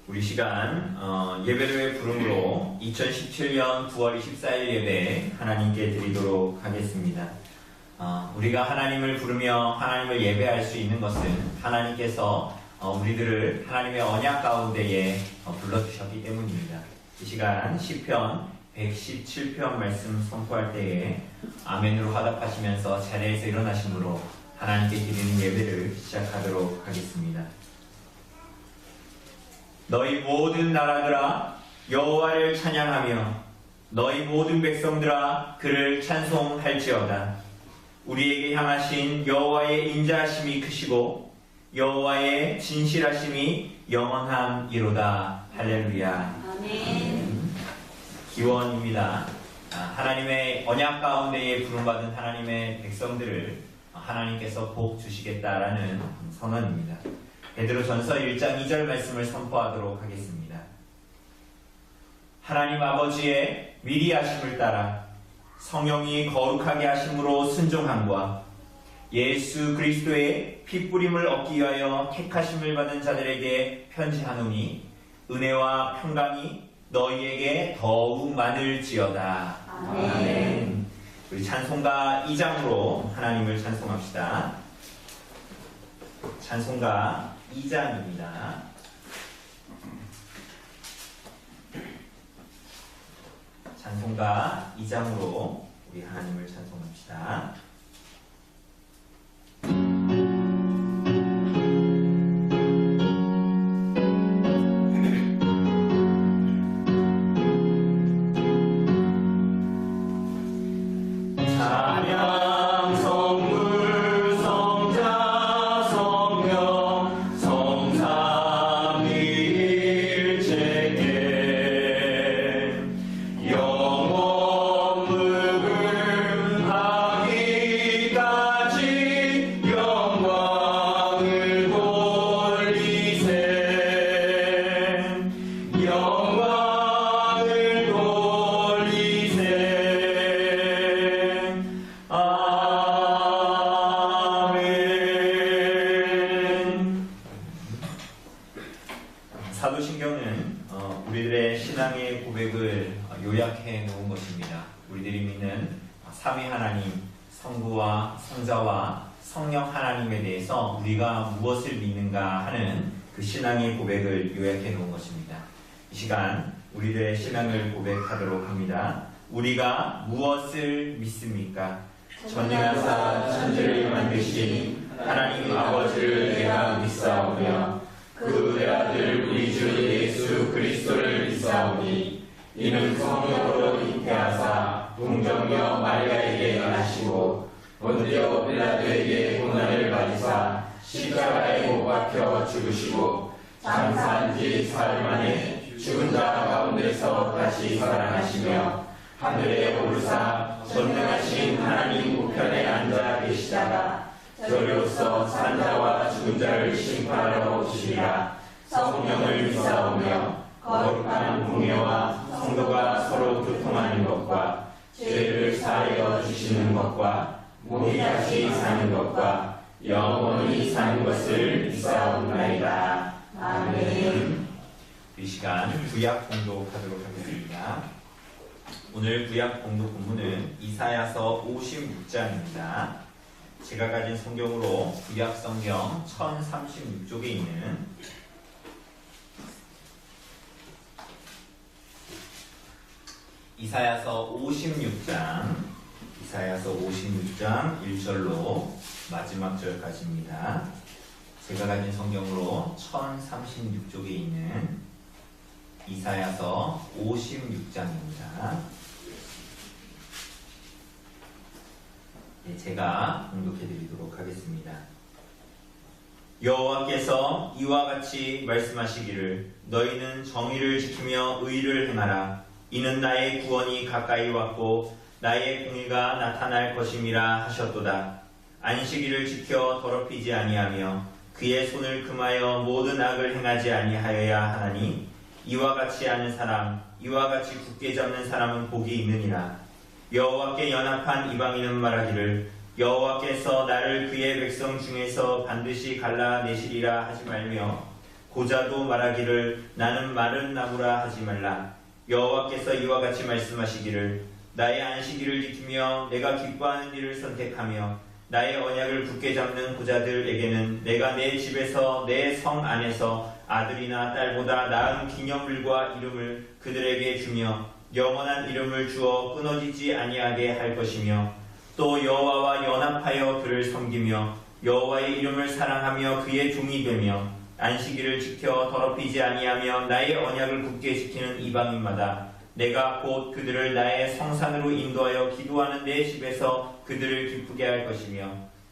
우리 시간 예배를 부름으로 2017년 9월 24일 예배 하나님께 드리도록 하겠습니다. 우리가 하나님을 부르며 하나님을 예배할 수 있는 것은 하나님께서 우리들을 하나님의 언약 가운데에 불러주셨기 때문입니다. 이 시간 시편 117편 말씀 선포할 때에 아멘으로 화답하시면서 자리에서 일어나심으로 하나님께 드리는 예배를 시작하도록 하겠습니다. 너희 모든 나라들아 여호와를 찬양하며 너희 모든 백성들아 그를 찬송할지어다. 우리에게 향하신 여호와의 인자하심이 크시고 여호와의 진실하심이 영원함이로다. 할렐루야. 아멘. 기원입니다. 하나님의 언약 가운데에 부름받은 하나님의 백성들을 하나님께서 복 주시겠다라는 선언입니다. 베드로전서 1장 2절 말씀을 선포하도록 하겠습니다. 하나님 아버지의 위리하심을 따라 성령이 거룩하게 하심으로 순종함과 예수 그리스도의 핏부림을 얻기 위하여 택하심을 받은 자들에게 편지하노니 은혜와 평강이 너희에게 더욱 많을지어다. 아멘. 우리 찬송가 2장으로 하나님을 찬송합시다. 찬송가 2장입니다. 찬송가 2장으로 우리 하나님을 찬송합시다. 사도신경은 우리들의 신앙의 고백을 요약해 놓은 것입니다. 우리들이 믿는 삼위 하나님, 성부와 성자와 성령 하나님에 대해서 우리가 무엇을 믿는가 하는 그 신앙의 고백을 요약해 놓은 것입니다. 이 시간 우리들의 신앙을 고백하도록 합니다. 우리가 무엇을 믿습니까? 전능하사 천지를 만드신 하나님 아버지를 내가 믿사오며 그 외아들 우리 주 예수 그리스도를 믿사오니 이는 성령으로 잉태하사 동정녀 마리아에게 나시고 본디오 빌라도에게 고난을 받으사 십자가에 못 박혀 죽으시고 장사한 지 사흘 만에 죽은 자 가운데서 다시 살아나시며 하늘에 오르사 전능하신 하나님 우편에 앉아 계시다가 저리로서 산 자와 죽은 자를 심판하러 오시리라. 성령을 믿사오며 거룩한 공예와 성도가 서로 교통하는 것과 죄를 사하여 주시는 것과 몸이 다시 사는 것과 영원히 사는 것을 믿사옵나이다. 아멘. 이 시간 구약 공독하도록 하겠습니다. 오늘 구약 공독 본문은 이사야서 56장입니다. 제가 가진 성경으로 구약 성경 1036쪽에 있는 이사야서 56장 1절로 마지막 절까지입니다. 제가 가진 성경으로 1036쪽에 있는 이사야서 56장입니다. 제가 공독해 드리도록 하겠습니다. 여호와께서 이와 같이 말씀하시기를 너희는 정의를 지키며 의를 행하라. 이는 나의 구원이 가까이 왔고 나의 공의가 나타날 것임이라 하셨도다. 안식일을 지켜 더럽히지 아니하며 그의 손을 금하여 모든 악을 행하지 아니하여야 하나니 이와 같이 하는 사람 이와 같이 굳게 잡는 사람은 복이 있느니라. 여호와께 연합한 이방인은 말하기를 여호와께서 나를 그의 백성 중에서 반드시 갈라내시리라 하지 말며 고자도 말하기를 나는 마른 나무라 하지 말라. 여호와께서 이와 같이 말씀하시기를 나의 안식일을 지키며 내가 기뻐하는 일을 선택하며 나의 언약을 굳게 잡는 고자들에게는 내가 내 집에서 내 성 안에서 아들이나 딸보다 나은 기념물과 이름을 그들에게 주며 영원한 이름을 주어 끊어지지 아니하게 할 것이며 또 여호와와 연합하여 그를 섬기며 여호와의 이름을 사랑하며 그의 종이 되며 안식일을 지켜 더럽히지 아니하며 나의 언약을 굳게 지키는 이방인마다 내가 곧 그들을 나의 성산으로 인도하여 기도하는 내 집에서 그들을 기쁘게 할 것이며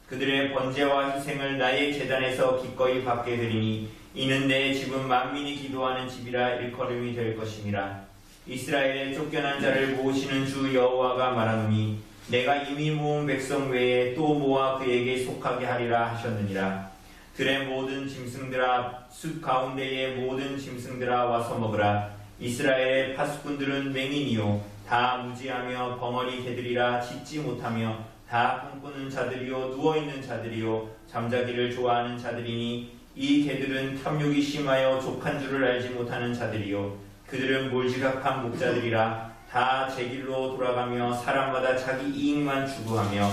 그들의 번제와 희생을 나의 제단에서 기꺼이 받게 되리니 이는 내 집은 만민이 기도하는 집이라 일컬음이 될 것임이라. 이스라엘의 쫓겨난 자를 모으시는 주 여호와가 말하노니 내가 이미 모은 백성 외에 또 모아 그에게 속하게 하리라 하셨느니라. 들의 모든 짐승들아 숲 가운데의 모든 짐승들아 와서 먹으라. 이스라엘의 파수꾼들은 맹인이요 다 무지하며 벙어리 개들이라 짖지 못하며 다 꿈꾸는 자들이요 누워있는 자들이요 잠자기를 좋아하는 자들이니 이 개들은 탐욕이 심하여 족한 줄을 알지 못하는 자들이요 그들은 몰지각한 목자들이라 다 제 길로 돌아가며 사람마다 자기 이익만 추구하며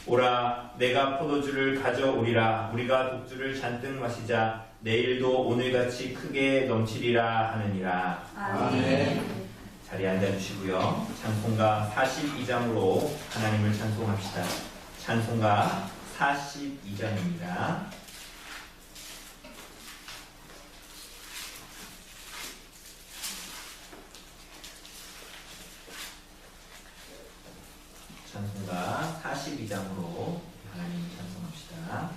오라 내가 포도주를 가져오리라. 우리가 독주를 잔뜩 마시자. 내일도 오늘같이 크게 넘치리라 하느니라. 아멘. 자리에 앉아주시고요. 찬송가 42장으로 하나님을 찬송합시다. 찬송가 42장입니다. 찬송가 42장으로 하나님을 찬송합시다.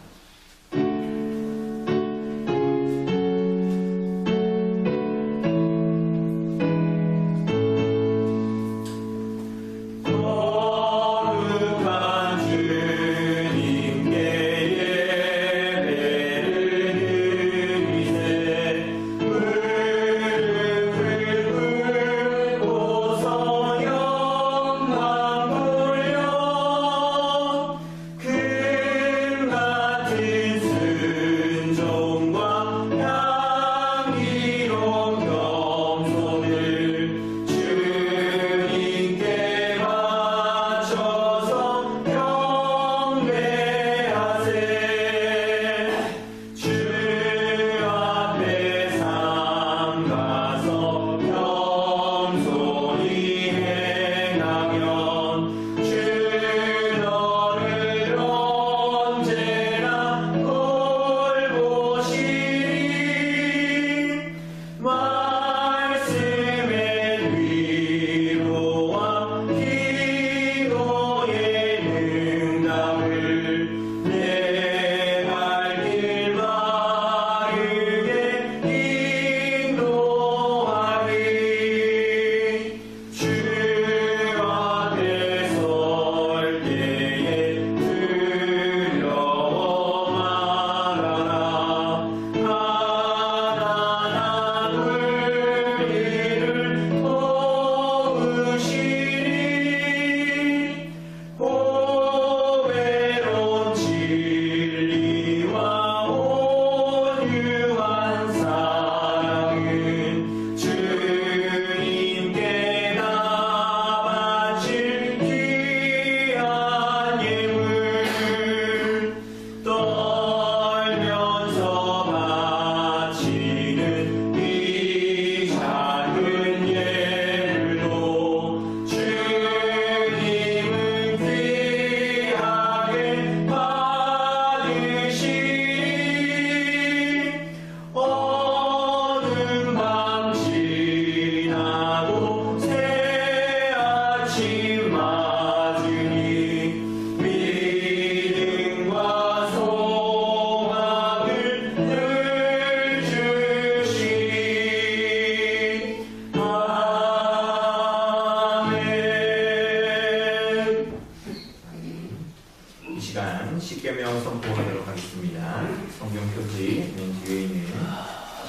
십계명 선포하도록 하겠습니다. 성경 표지 맨 뒤에 있는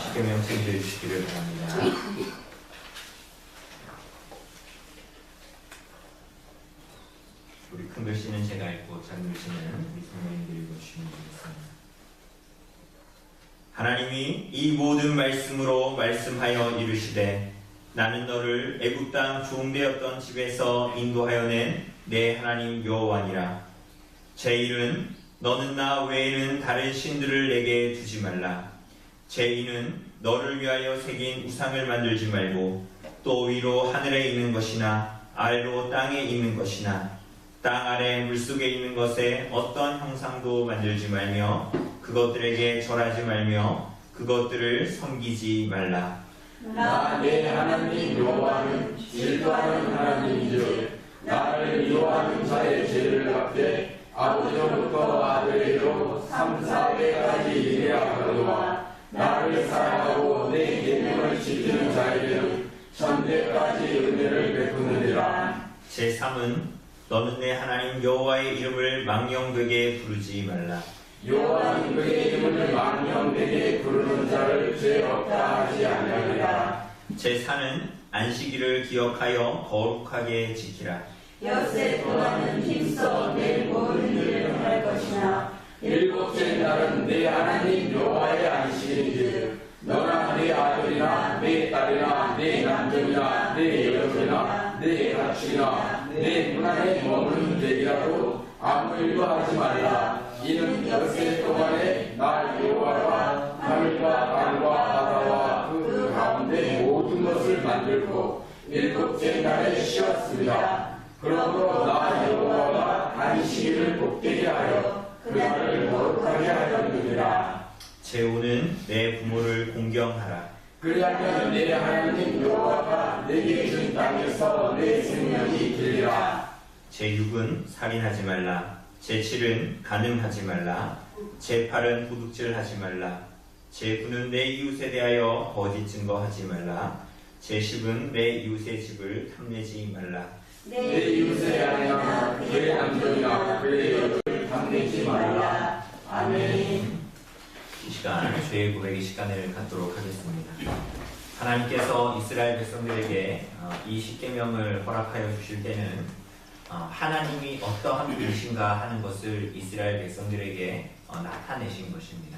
십계명 챙겨 주시기를 바랍니다. 우리 큰 글씨는 제가 읽고 작은 글씨는 우리 성령님들이 읽어주시면 되겠습니다. 하나님이 이 모든 말씀으로 말씀하여 이르시되 나는 너를 애굽 땅 종되었던 집에서 인도하여 낸 내 하나님 여호와니라. 제 일은 너는 나 외에는 다른 신들을 내게 두지 말라. 제 이는 너를 위하여 새긴 우상을 만들지 말고 또 위로 하늘에 있는 것이나 아래로 땅에 있는 것이나 땅 아래 물속에 있는 것에 어떤 형상도 만들지 말며 그것들에게 절하지 말며 그것들을 섬기지 말라. 나 내 하나님 여호와는 질투하는 하나님이요 나를 미워하는 자의 죄를 갚되 아버지로부터 아들에게로 3, 4배까지 이래하거니와 나를 사랑하고 내 계명을 지키는 자에게는 천대까지 은혜를 베푸느니라. 제3은 너는 내 하나님 여호와의 이름을 망령되게 부르지 말라. 여호와는 그의 이름을 망령되게 부르는 자를 죄 없다 하지 아니하리라. 제4는 안식일을 기억하여 거룩하게 지키라. 엿새 동안은 힘써 내 모든 일을 할 것이나 일곱째 날은 내 하나님 여호와의 안식일이니 너나 내 아들이나 내 딸이나 내 남편이나 내 여종이나 내 가축이나 내 문 안에 머무는 자이라도 아무 일도 하지 말라. 이는 엿새 동안에 나 여호와가 하늘과 땅과 바다와 그 가운데 모든 것을 만들고 일곱째 날에 쉬었습니다. 그러므로 나 여호와가 안식일을 복되게 하여 그날을 거룩하게 하였느니라. 제5는 내 부모를 공경하라. 그리하면 내 하나님 여호와가 내게 준 땅에서 내 생명이 길리라. 제6은 살인하지 말라. 제7은 간음하지 말라. 제8은 도둑질하지 말라. 제9는 내 이웃에 대하여 거짓 증거하지 말라. 제10은 내 이웃의 집을 탐내지 말라. 내 이웃의 아내나 그의 남편이나 그의 여종을 탐내지 말라. 아멘. 이 시간 죄의 고백의 시간을 갖도록 하겠습니다. 하나님께서 이스라엘 백성들에게 이 십계명을 허락하여 주실 때는 하나님이 어떠한 분이신가 하는 것을 이스라엘 백성들에게 나타내신 것입니다.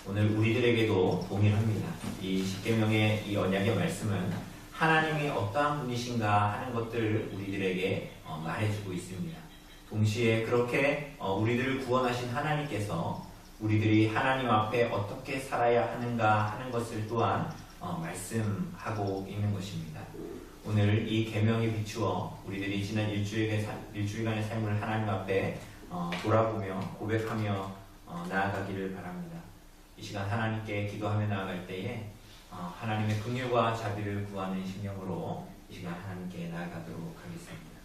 오늘 우리들에게도 동일합니다. 이 십계명의 이 언약의 말씀은 하나님이 어떠한 분이신가 하는 것들을 우리들에게 말해주고 있습니다. 동시에 그렇게 우리들을 구원하신 하나님께서 우리들이 하나님 앞에 어떻게 살아야 하는가 하는 것을 또한 말씀하고 있는 것입니다. 오늘 이 계명에 비추어 우리들이 지난 일주일간의 삶을 하나님 앞에 돌아보며 고백하며 나아가기를 바랍니다. 이 시간 하나님께 기도하며 나아갈 때에 하나님의 긍휼과 자비를 구하는 심령으로 이 시간 하나님께 나아가도록 하겠습니다.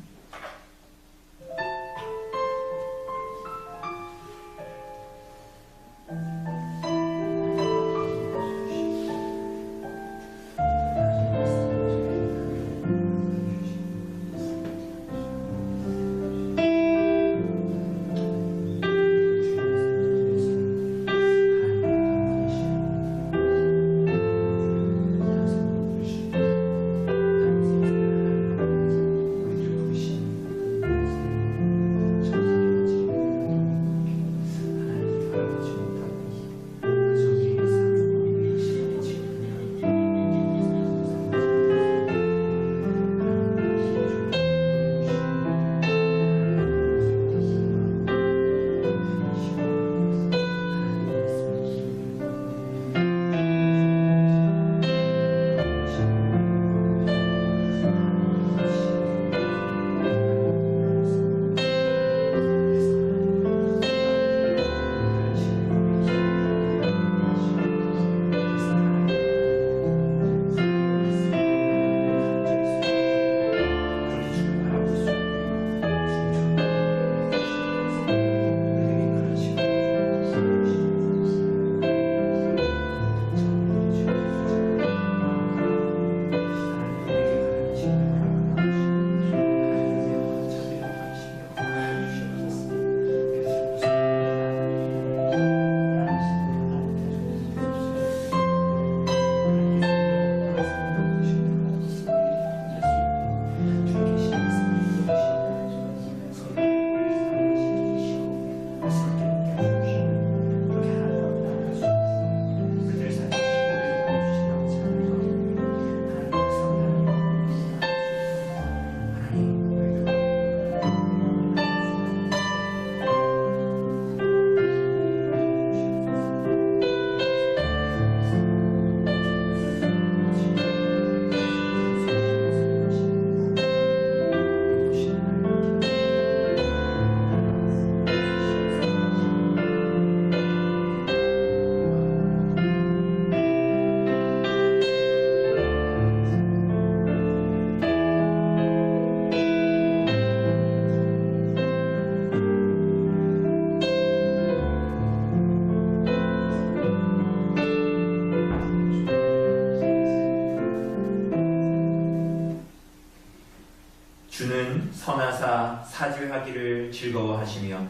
주는 선하사 사죄하기를 즐거워하시며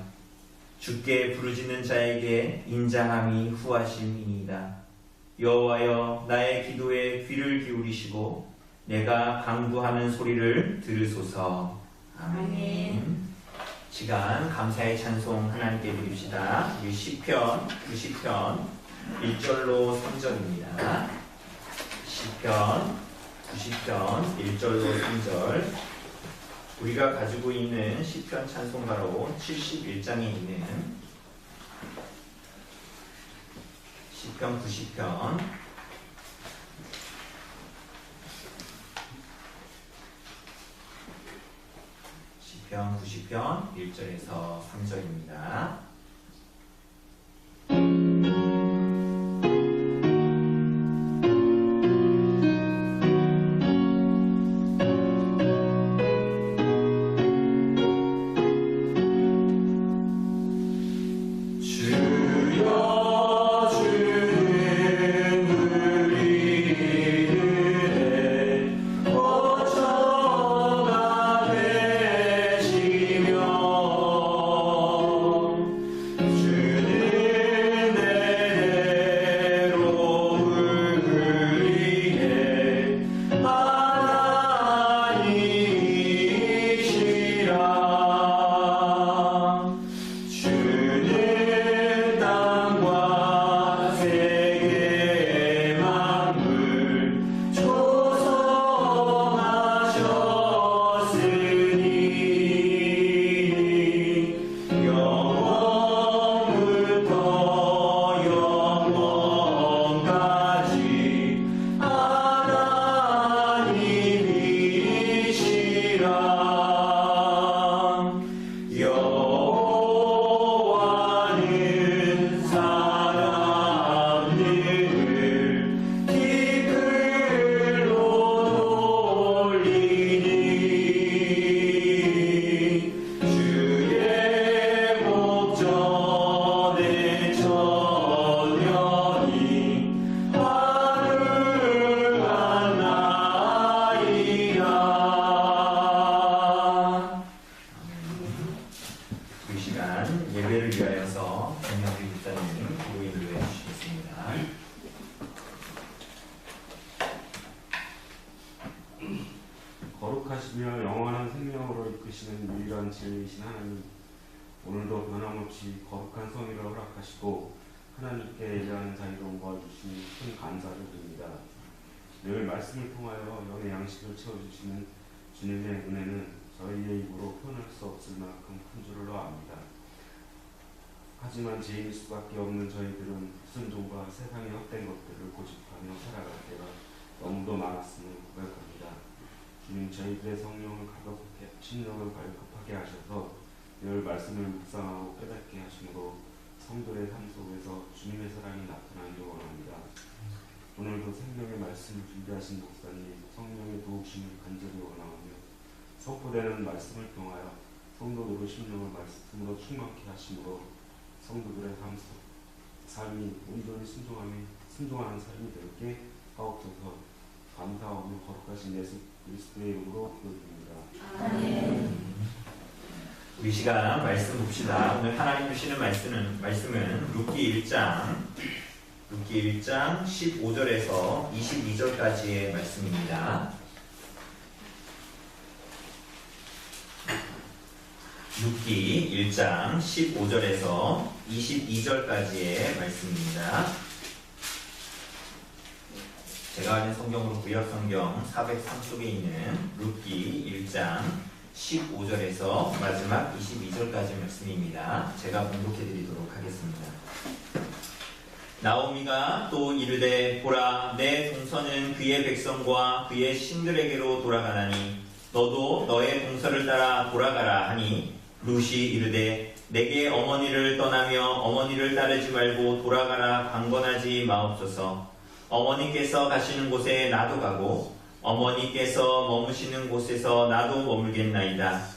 주께 부르짖는 자에게 인자함이 후하심이니이다. 여호와여 나의 기도에 귀를 기울이시고 내가 강구하는 소리를 들으소서. 아멘. 시간 감사의 찬송 하나님께 드립시다. 우리 시편 90편 1절로 3절입니다. 시편 90편 1절로 3절. 우리가 가지고 있는 시편 찬송가로 71장에 있는 시편 90편 시편 90편 1절에서 3절입니다. 거룩하시며 영원한 생명으로 이끄시는 유일한 진리이신 하나님, 오늘도 변함없이 거룩한 성의를 허락하시고 하나님께 예배하는 자유로움과 주시니 큰 감사를 드립니다. 늘 말씀을 통하여 영의 양식을 채워주시는 주님의 은혜는 저희의 입으로 표현할 수 없을 만큼 큰 줄로 압니다. 하지만 죄인일 수밖에 없는 저희들은 불순종과 세상의 헛된 것들을 고집하며 살아갈 때가 너무도 많았음을 고백합니다. 주님, 저희들의 성령을 가볍게, 심령을 갈급하게 하셔서 늘 말씀을 묵상하고 깨닫게 하심으로 성도의 삶 속에서 주님의 사랑이 나타나기를 원합니다. 오늘도 생명의 말씀을 준비하신 목사님, 성령의 도우심을 간절히 원하오며 선포되는 말씀을 통하여 성도들의 심령을 말씀으로 충만케 하심으로 성도들의 삶이 온전히 순종하는 삶이 되게 하옵소서. 감사하며 거룩하신 예수 그리스도의 이름으로 기도드립니다. 아멘. 우리 시간 말씀 봅시다. 오늘 하나님 주시는 말씀은 룻기 1장 15절에서 22절까지의 말씀입니다. 룻기 1장 15절에서 22절까지의 말씀입니다. 제가 가진 성경으로 구약성경 403 쪽에 있는 룻기 1장 15절에서 마지막 22절까지 말씀입니다. 제가 봉독해 드리도록 하겠습니다. 나오미가 또 이르되 보라, 내 동서는 그의 백성과 그의 신들에게로 돌아가나니 너도 너의 동서를 따라 돌아가라 하니 룻이 이르되 내게 어머니를 떠나며 어머니를 따르지 말고 돌아가라 강권하지 마옵소서. 어머니께서 가시는 곳에 나도 가고 어머니께서 머무시는 곳에서 나도 머물겠나이다.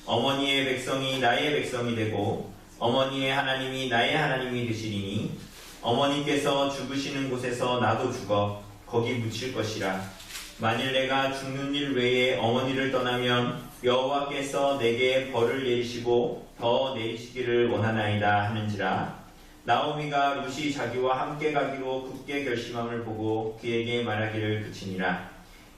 어머니의 백성이 나의 백성이 되고 어머니의 하나님이 나의 하나님이 되시리니 어머니께서 죽으시는 곳에서 나도 죽어 거기 묻힐 것이라. 만일 내가 죽는 일 외에 어머니를 떠나면 여호와께서 내게 벌을 내리시고 더 내리시기를 원하나이다 하는지라. 나오미가 룻이 자기와 함께 가기로 굳게 결심함을 보고 그에게 말하기를 그치니라.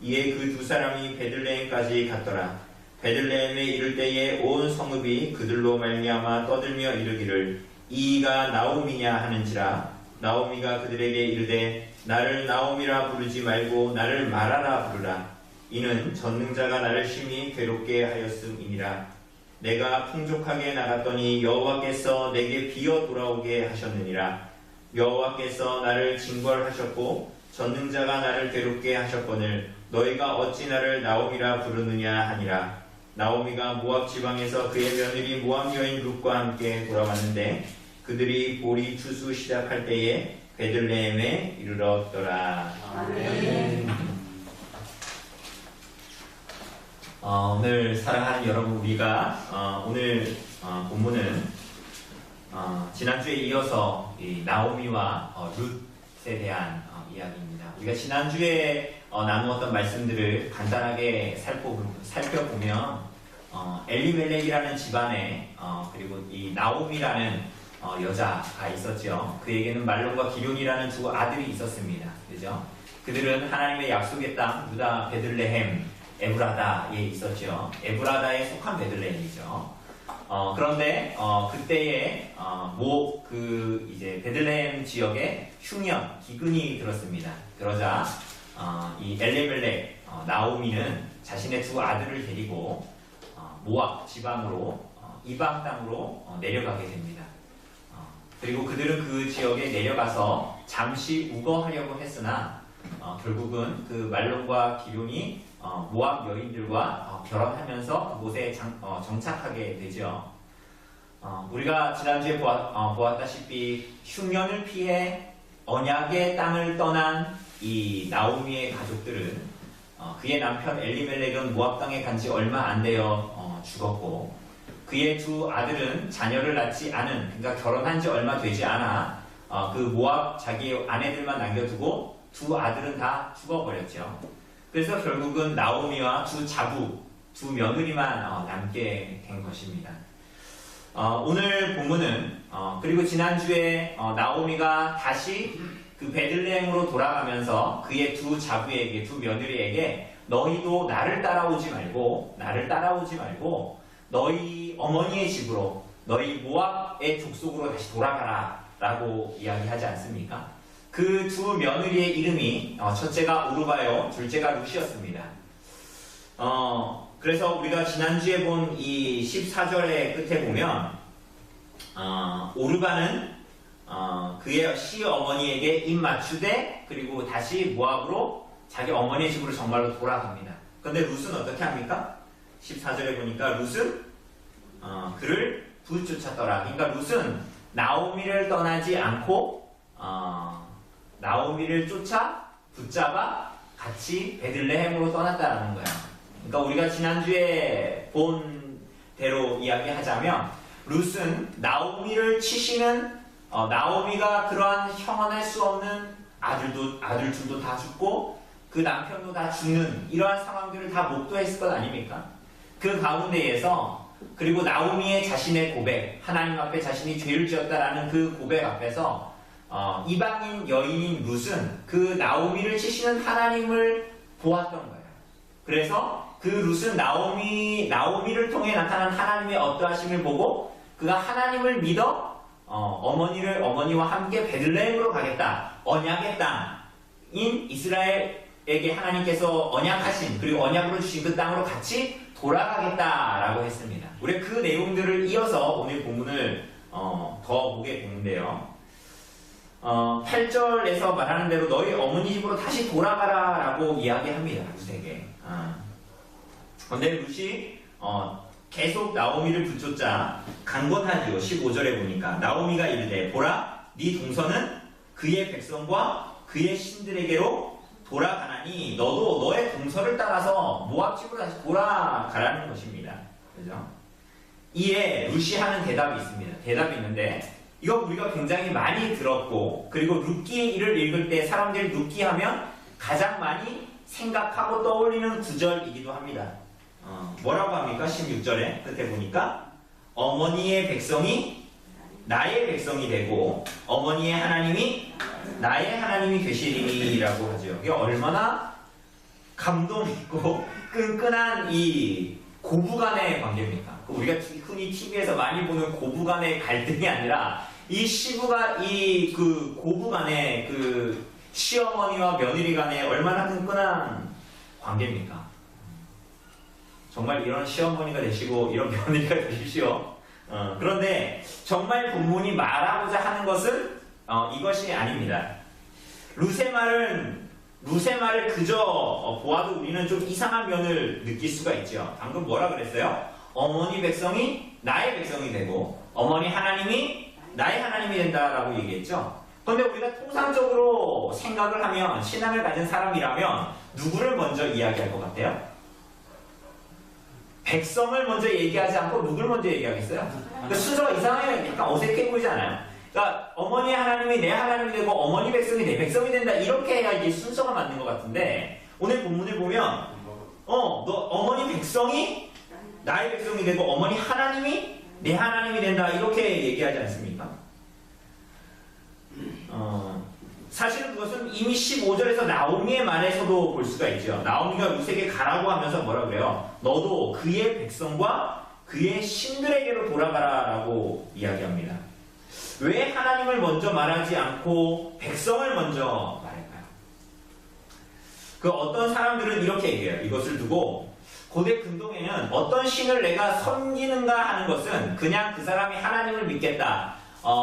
이에 그 두 사람이 베들레헴까지 갔더라. 베들레헴에 이를 때에 온 성읍이 그들로 말미암아 떠들며 이르기를 이가 나오미냐 하는지라. 나오미가 그들에게 이르되 나를 나오미라 부르지 말고 나를 마라라 부르라. 이는 전능자가 나를 심히 괴롭게 하였음이니라. 내가 풍족하게 나갔더니 여호와께서 내게 비어 돌아오게 하셨느니라. 여호와께서 나를 징벌하셨고 전능자가 나를 괴롭게 하셨거늘 너희가 어찌 나를 나오미라 부르느냐 하니라. 나오미가 모압 지방에서 그의 며느리 모압 여인 룻과 함께 돌아왔는데 그들이 보리 추수 시작할 때에 베들레헴에 이르렀더라. 아멘. 오늘 사랑하는 여러분, 우리가 오늘 본문은 지난주에 이어서 이 나오미와 룻에 대한 이야기입니다. 우리가 지난주에 나누었던 말씀들을 간단하게 살펴보면 엘리멜렉이라는 집안에 그리고 이 나오미라는 여자가 있었죠. 그에게는 말론과 기럯이라는 두 아들이 있었습니다. 그죠? 그들은 하나님의 약속의 땅 유다 베들레헴 에브라다에 있었죠. 에브라다에 속한 베들레헴이죠. 그런데 그때에 이제 베들레헴 지역에 흉년 기근이 들었습니다. 그러자 이 엘리멜렉 나오미는 자신의 두 아들을 데리고 모압 지방으로 이방 땅으로 내려가게 됩니다. 그리고 그들은 그 지역에 내려가서 잠시 우거하려고 했으나 결국은 그 말론과 기럯이 모압 여인들과 결혼하면서 그곳에 정착하게 되죠. 우리가 지난주에 보았다시피 흉년을 피해 언약의 땅을 떠난 이 나오미의 가족들은 그의 남편 엘리멜렉은 모압 땅에 간 지 얼마 안 되어 죽었고 그의 두 아들은 자녀를 낳지 않은, 그러니까 결혼한 지 얼마 되지 않아 그 모압 자기 아내들만 남겨두고 두 아들은 다 죽어버렸죠. 그래서 결국은 나오미와 두 며느리만 남게 된 것입니다. 오늘 본문은 그리고 지난주에 나오미가 다시 그 베들레헴으로 돌아가면서 그의 두 자부에게, 두 며느리에게 너희도 나를 따라오지 말고 너희 어머니의 집으로, 너희 모압의 족속으로 다시 돌아가라 라고 이야기하지 않습니까? 그 두 며느리의 이름이 첫째가 오르바요, 둘째가 룻이었습니다. 그래서 우리가 지난주에 본 이 14절의 끝에 보면 오르바는 그의 시어머니에게 입 맞추되 그리고 다시 모압으로 자기 어머니의 집으로 정말로 돌아갑니다. 그런데 룻은 어떻게 합니까? 14절에 보니까 룻은 그를 붙쫓았더라. 그러니까 룻은 나오미를 떠나지 않고 나오미를 붙잡아 같이 베들레헴으로 떠났다라는 거야. 그러니까 우리가 지난주에 본 대로 이야기하자면 룻은 나오미를 치시는 나오미가 그러한 형언할 수 없는 아들들도 다 죽고 그 남편도 다 죽는 이러한 상황들을 다 목도했을 것 아닙니까? 그 가운데에서 그리고 나오미의 자신의 고백, 하나님 앞에 자신이 죄를 지었다라는 그 고백 앞에서 이방인 여인인 룻은 그 나오미를 치시는 하나님을 보았던 거예요. 그래서 그 룻은 나오미를 통해 나타난 하나님의 어떠하심을 보고 그가 하나님을 믿어 어머니와 함께 베들레헴으로 가겠다. 언약의 땅인 이스라엘에게 하나님께서 언약하신 그리고 언약으로 주신 그 땅으로 같이 돌아가겠다라고 했습니다. 우리 그 내용들을 이어서 오늘 본문을 더 보게 되는데요. 8절에서 말하는 대로 너희 어머니 집으로 다시 돌아가라 라고 이야기합니다. 룻에게. 그런데 룻이 계속 나오미를 붙잡자 강권하지요. 15절에 보니까 나오미가 이르되 보라 네 동서는 그의 백성과 그의 신들에게로 돌아가나니 너도 너의 동서를 따라서 모압 집으로 다시 돌아가라는 것입니다. 그죠? 이에 룻이 하는 대답이 있습니다. 대답이 있는데 이거 우리가 굉장히 많이 들었고 그리고 룻기를 읽을 때 사람들이 룻기 하면 가장 많이 생각하고 떠올리는 구절이기도 합니다. 뭐라고 합니까? 16절에 끝에 보니까 어머니의 백성이 나의 백성이 되고 어머니의 하나님이 나의 하나님이 되시리라고 하죠. 이게 얼마나 감동 있고 끈끈한 이 고부간의 관계입니까? 우리가 흔히 TV에서 많이 보는 고부간의 갈등이 아니라 이 시부가 이 그 고부간의 그 시어머니와 며느리 간에 얼마나 끈끈한 관계입니까? 정말 이런 시어머니가 되시고 이런 며느리가 되십시오. 그런데 정말 본문이 말하고자 하는 것은 이것이 아닙니다. 루세말을 그저 보아도 우리는 좀 이상한 면을 느낄 수가 있죠. 방금 뭐라 그랬어요? 어머니 백성이 나의 백성이 되고 어머니 하나님이 나의 하나님이 된다라고 얘기했죠. 그런데 우리가 통상적으로 생각을 하면 신앙을 가진 사람이라면 누구를 먼저 이야기할 것 같아요? 백성을 먼저 얘기하지 않고 누굴 먼저 얘기하겠어요? 그러니까 순서가 이상하게 약간 어색해 보이지 않아요? 그러니까 어머니 하나님이 내 하나님이 되고 어머니 백성이 내 백성이 된다 이렇게 해야 이게 순서가 맞는 것 같은데 오늘 본문을 보면 너 어머니 백성이 나의 백성이 되고 어머니 하나님이 내 하나님이 된다 이렇게 얘기하지 않습니까? 사실은 그것은 이미 15절에서 나오미의 말에서도 볼 수가 있죠. 나오미가 루세에게 가라고 하면서 뭐라 그래요? 너도 그의 백성과 그의 신들에게로 돌아가라 라고 이야기합니다. 왜 하나님을 먼저 말하지 않고 백성을 먼저 말할까요? 그 어떤 사람들은 이렇게 얘기해요. 이것을 두고 고대 근동에는 어떤 신을 내가 섬기는가 하는 것은 그냥 그 사람이 하나님을 믿겠다.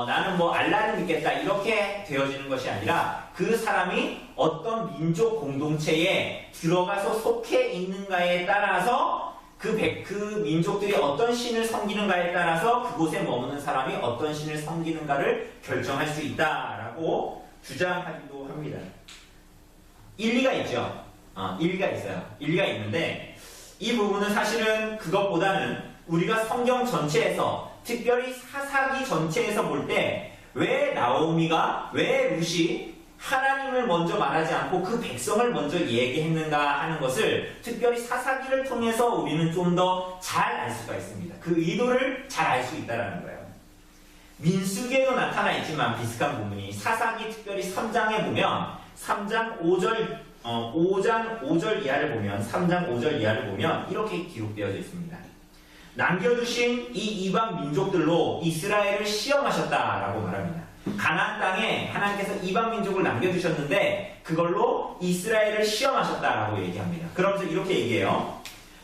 나는 뭐 알라를 믿겠다 이렇게 되어지는 것이 아니라 그 사람이 어떤 민족 공동체에 들어가서 속해 있는가에 따라서 그 민족들이 어떤 신을 섬기는가에 따라서 그곳에 머무는 사람이 어떤 신을 섬기는가를 결정할 수 있다라고 주장하기도 합니다. 일리가 있죠. 일리가 있어요. 일리가 있는데 이 부분은 사실은 그것보다는 우리가 성경 전체에서 특별히 사사기 전체에서 볼 때 왜 나오미가 왜 룻이 하나님을 먼저 말하지 않고 그 백성을 먼저 얘기했는가 하는 것을 특별히 사사기를 통해서 우리는 좀 더 잘 알 수가 있습니다. 그 의도를 잘 알 수 있다는 거예요. 민수기에도 나타나 있지만 비슷한 부분이 사사기 특별히 3장에 보면 3장 5장 5절 이하를 보면 3장 5절 이하를 보면 이렇게 기록되어져 있습니다. 남겨두신 이 이방 민족들로 이스라엘을 시험하셨다라고 말합니다. 가나안 땅에 하나님께서 이방 민족을 남겨두셨는데 그걸로 이스라엘을 시험하셨다라고 얘기합니다. 그러면서 이렇게 얘기해요.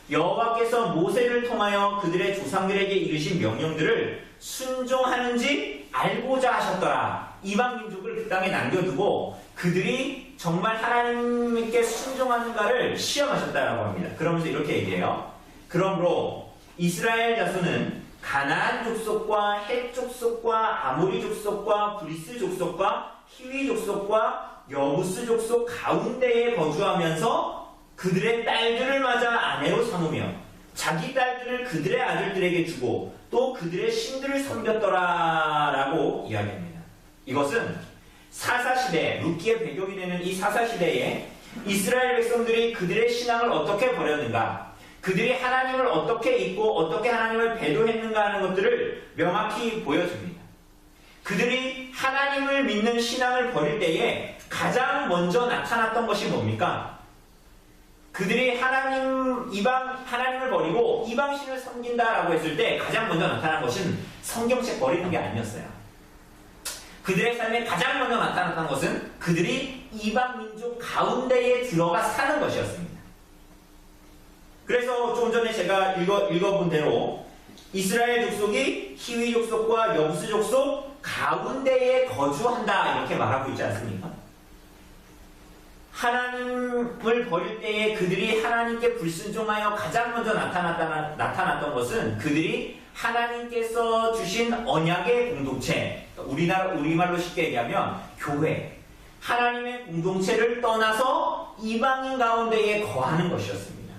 여호와께서 모세를 통하여 그들의 조상들에게 이르신 명령들을 순종하는지 알고자 하셨더라. 이방 민족을 그 땅에 남겨두고 그들이 정말 하나님께 순종하는가를 시험하셨다라고 합니다. 그러면서 이렇게 얘기해요. 그러므로 이스라엘 자손은 가나안 족속과 헷 족속과 아모리 족속과 브리스 족속과 히위 족속과 여부스 족속 가운데에 거주하면서 그들의 딸들을 맞아 아내로 삼으며 자기 딸들을 그들의 아들들에게 주고 또 그들의 신들을 섬겼더라라고 이야기합니다. 이것은 사사시대, 룻기의 배경이 되는 이 사사시대에 이스라엘 백성들이 그들의 신앙을 어떻게 버렸는가, 그들이 하나님을 어떻게 잊고 어떻게 하나님을 배도했는가 하는 것들을 명확히 보여줍니다. 그들이 하나님을 믿는 신앙을 버릴 때에 가장 먼저 나타났던 것이 뭡니까? 그들이 하나님을 버리고 이방신을 섬긴다라고 했을 때 가장 먼저 나타난 것은 성경책 버리는 게 아니었어요. 그들의 삶에 가장 먼저 나타났던 것은 그들이 이방 민족 가운데에 들어가 사는 것이었습니다. 그래서 좀 전에 제가 읽어본 대로 이스라엘 족속이 히위 족속과 여부스 족속 가운데에 거주한다 이렇게 말하고 있지 않습니까? 하나님을 버릴 때에 그들이 하나님께 불순종하여 가장 먼저 나타났던 것은 그들이 하나님께서 주신 언약의 공동체, 우리말로 쉽게 얘기하면 교회, 하나님의 공동체를 떠나서 이방인 가운데에 거하는 것이었습니다.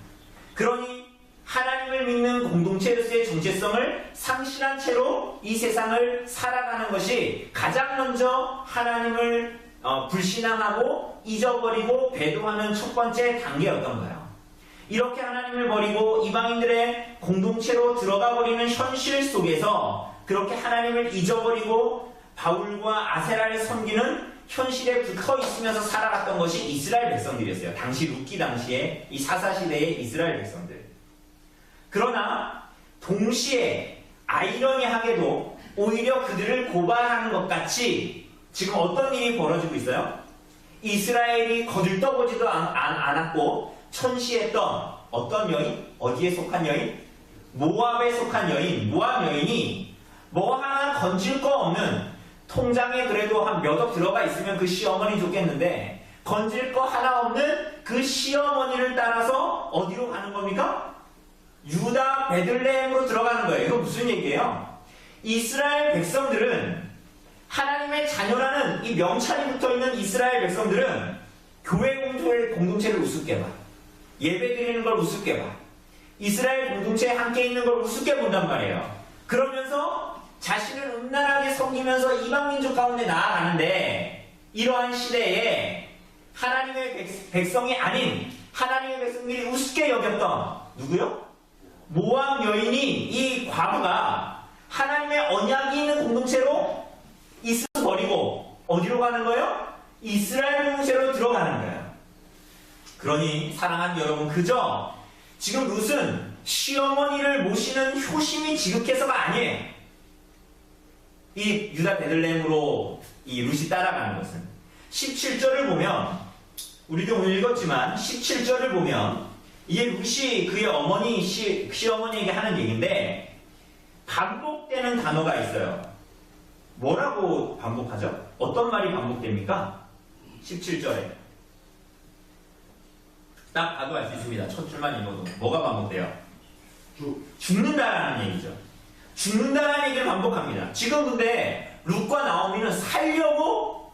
그러니 하나님을 믿는 공동체로서의 정체성을 상실한 채로 이 세상을 살아가는 것이 가장 먼저 하나님을 불신앙하고 잊어버리고 배도하는 첫 번째 단계였던 거예요. 이렇게 하나님을 버리고 이방인들의 공동체로 들어가 버리는 현실 속에서 그렇게 하나님을 잊어버리고 바울과 아세라를 섬기는 현실에 붙어 있으면서 살아갔던 것이 이스라엘 백성들이었어요. 당시 룻기 당시에 이 사사시대의 이스라엘 백성들. 그러나 동시에 아이러니하게도 오히려 그들을 고발하는 것 같이 지금 어떤 일이 벌어지고 있어요? 이스라엘이 거들떠보지도 않았고 천시했던 어떤 여인? 어디에 속한 여인? 모압에 속한 여인. 모압 여인이 뭐 하나 건질 거 없는, 통장에 그래도 한 몇 억 들어가 있으면 그 시어머니 좋겠는데 건질 거 하나 없는 그 시어머니를 따라서 어디로 가는 겁니까? 유다 베들레헴으로 들어가는 거예요. 이거 무슨 얘기예요? 이스라엘 백성들은, 하나님의 자녀라는 이 명찰이 붙어있는 이스라엘 백성들은 교회 공동체를 우습게 봐. 예배 드리는 걸 우습게 봐. 이스라엘 공동체에 함께 있는 걸 우습게 본단 말이에요. 그러면서 자신을 음란하게 섬기면서 이방 민족 가운데 나아가는데, 이러한 시대에 하나님의 백성이 아닌 하나님의 백성들이 우습게 여겼던 누구요? 모압 여인이, 이 과부가 하나님의 언약이 있는 공동체로 버리고 어디로 가는 거예요? 이스라엘 공동체로 들어가는 거예요. 그러니 사랑하는 여러분, 그저 지금 룻은 시어머니를 모시는 효심이 지극해서가 아니에요. 이 유다 베들레헴으로 이 룻이 따라가는 것은 17절을 보면, 우리도 오늘 읽었지만 17절을 보면 이게 룻이 그의 어머니 시어머니에게 하는 얘기인데 반복되는 단어가 있어요. 뭐라고 반복하죠? 어떤 말이 반복됩니까? 17절에 딱 봐도 알 수 있습니다. 첫 줄만 읽어도 뭐가 반복돼요? 죽는다라는 얘기죠. 죽는다라는 얘기를 반복합니다. 지금 근데 룻과 나오미는 살려고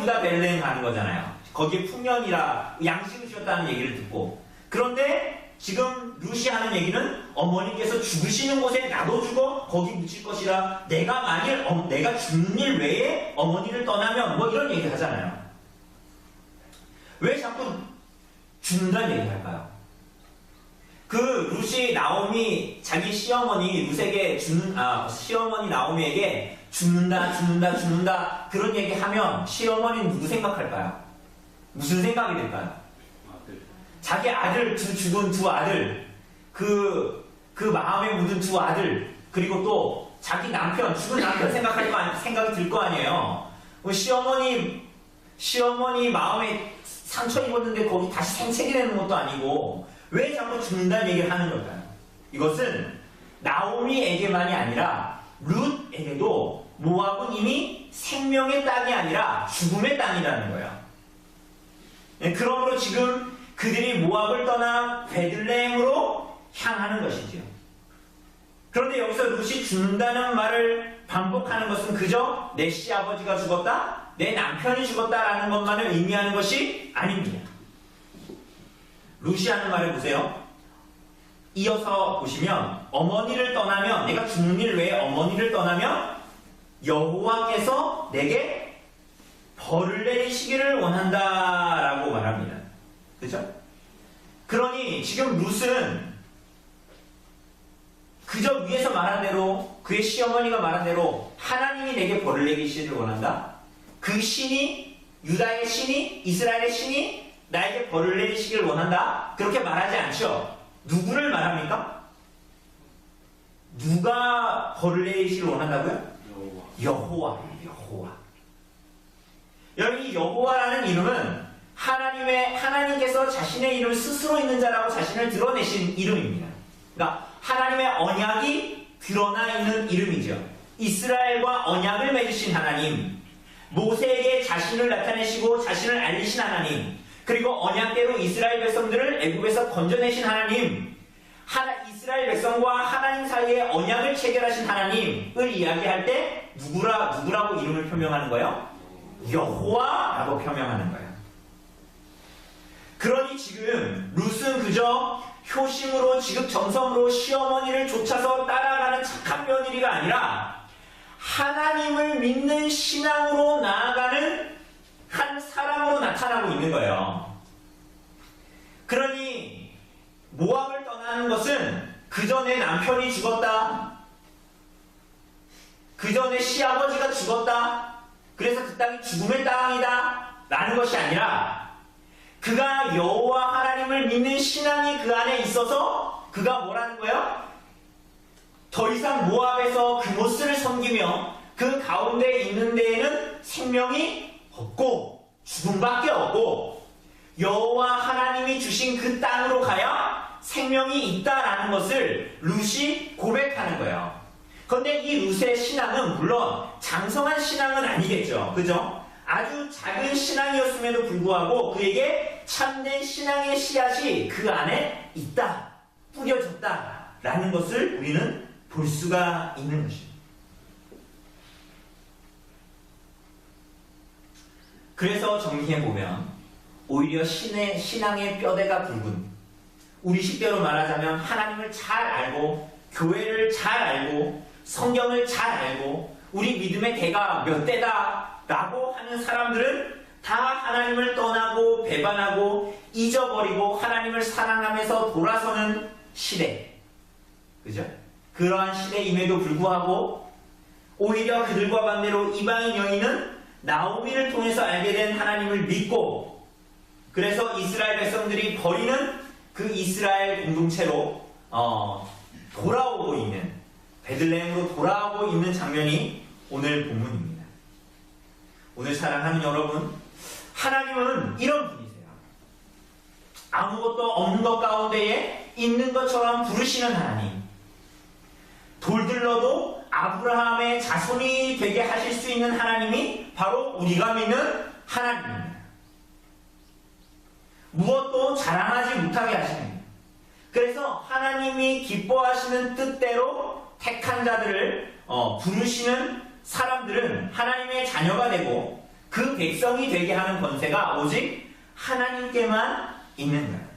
유다 베들레헴 가는 거잖아요. 거기에 풍년이라 양식을 주셨다는 얘기를 듣고. 그런데 지금 룻이 하는 얘기는 어머니께서 죽으시는 곳에 나도 죽어 거기 묻힐 것이라, 내가 만일 내가 죽는 일 외에 어머니를 떠나면, 뭐 이런 얘기 하잖아요. 왜 자꾸 죽는다는 얘기 할까요? 그 룻이 나오미 자기 시어머니 룻에게 시어머니 나오미에게 죽는다 그런 얘기 하면 시어머니는 누구 생각할까요? 무슨 생각이 들까요? 자기 아들, 죽은 두 아들, 그 마음에 묻은 두 아들, 그리고 또 자기 남편, 죽은 남편 생각이 들 거 아니에요. 시어머니 마음에 상처 입었는데 거기 다시 생채기 되는 것도 아니고 왜 자꾸 죽는다는 얘기를 하는 걸까요? 이것은 나오미에게만이 아니라 룻에게도 모압은 이미 생명의 땅이 아니라 죽음의 땅이라는 거예요. 그러므로 지금 그들이 모압을 떠나 베들레헴으로 향하는 것이지요. 그런데 여기서 룻이 죽는다는 말을 반복하는 것은 그저 내 시아버지가 죽었다, 내 남편이 죽었다라는 것만을 의미하는 것이 아닙니다. 룻이 하는 말을 보세요. 이어서 보시면 어머니를 떠나면, 내가 죽는 일 외에 어머니를 떠나면 여호와께서 내게 벌을 내리시기를 원한다라고 말합니다. 그렇죠? 그러니 지금 룻은 그저 위에서 말한 대로, 그의 시어머니가 말한 대로 하나님이 내게 벌을 내리시기를 원한다, 그 신이, 유다의 신이, 이스라엘의 신이 나에게 벌을 내리시기를 원한다, 그렇게 말하지 않죠. 누구를 말합니까? 누가 벌을 내리시기를 원한다고요? 여호와. 여러분, 이 여호와라는 이름은 하나님께서 자신의 이름을 스스로 있는 자라고 자신을 드러내신 이름입니다. 그러니까 하나님의 언약이 드러나 있는 이름이죠. 이스라엘과 언약을 맺으신 하나님, 모세에게 자신을 나타내시고 자신을 알리신 하나님, 그리고 언약대로 이스라엘 백성들을 애굽에서 건져내신 하나님, 이스라엘 백성과 하나님 사이에 언약을 체결하신 하나님을 이야기할 때 누구라고 이름을 표명하는 거예요? 여호와라고 표명하는 거예요. 그러니 지금 룻은 그저 효심으로 지극정성으로 시어머니를 쫓아서 따라가는 착한 며느리가 아니라 하나님을 믿는 신앙으로 나아가는 사람으로 나타나고 있는 거예요. 그러니 모압을 떠나는 것은 그 전에 남편이 죽었다, 그 전에 시아버지가 죽었다, 그래서 그 땅이 죽음의 땅이다 라는 것이 아니라 그가 여호와 하나님을 믿는 신앙이 그 안에 있어서 그가 뭐라는 거예요? 더 이상 모압에서 그모스를 섬기며 그 가운데 있는 데에는 생명이 없고 죽음밖에 없고 여호와 하나님이 주신 그 땅으로 가야 생명이 있다라는 것을 룻이 고백하는 거예요. 그런데 이 룻의 신앙은 물론 장성한 신앙은 아니겠죠. 그죠? 아주 작은 신앙이었음에도 불구하고 그에게 참된 신앙의 씨앗이 그 안에 있다, 뿌려졌다라는 것을 우리는 볼 수가 있는 것입니다. 그래서 정리해보면 오히려 신앙의 뼈대가 굵은, 우리 식대로 말하자면 하나님을 잘 알고 교회를 잘 알고 성경을 잘 알고 우리 믿음의 대가 몇 대다 라고 하는 사람들은 다 하나님을 떠나고 배반하고 잊어버리고 하나님을 사랑하면서 돌아서는 시대, 그죠? 그러한 시대임에도 불구하고 오히려 그들과 반대로 이방인 여인은 나오미를 통해서 알게 된 하나님을 믿고, 그래서 이스라엘 백성들이 버리는 그 이스라엘 공동체로 돌아오고 있는, 베들레헴으로 돌아오고 있는 장면이 오늘 본문입니다. 오늘 사랑하는 여러분, 하나님은 이런 분이세요. 아무것도 없는 것 가운데에 있는 것처럼 부르시는 하나님, 돌들러도 아브라함의 자손이 되게 하실 수 있는 하나님이 바로 우리가 믿는 하나님입니다. 무엇도 자랑하지 못하게 하시는, 그래서 하나님이 기뻐하시는 뜻대로 택한 자들을 부르시는 사람들은 하나님의 자녀가 되고 그 백성이 되게 하는 권세가 오직 하나님께만 있는 거예요.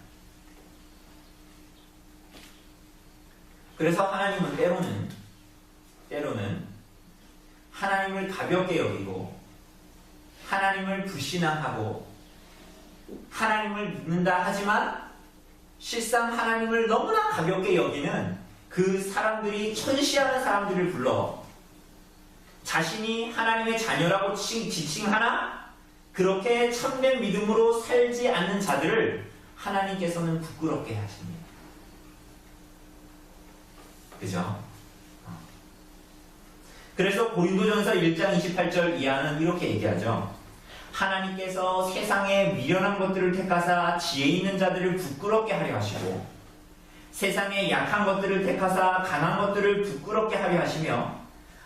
그래서 하나님은 때로는 하나님을 가볍게 여기고 하나님을 불신앙하고 하나님을 믿는다 하지만 실상 하나님을 너무나 가볍게 여기는 그 사람들이 천시하는 사람들을 불러 자신이 하나님의 자녀라고 지칭하나 그렇게 참된 믿음으로 살지 않는 자들을 하나님께서는 부끄럽게 하십니다. 그죠? 그래서 고린도전서 1장 28절 이하는 이렇게 얘기하죠. 하나님께서 세상의 미련한 것들을 택하사 지혜 있는 자들을 부끄럽게 하려 하시고 세상의 약한 것들을 택하사 강한 것들을 부끄럽게 하려 하시며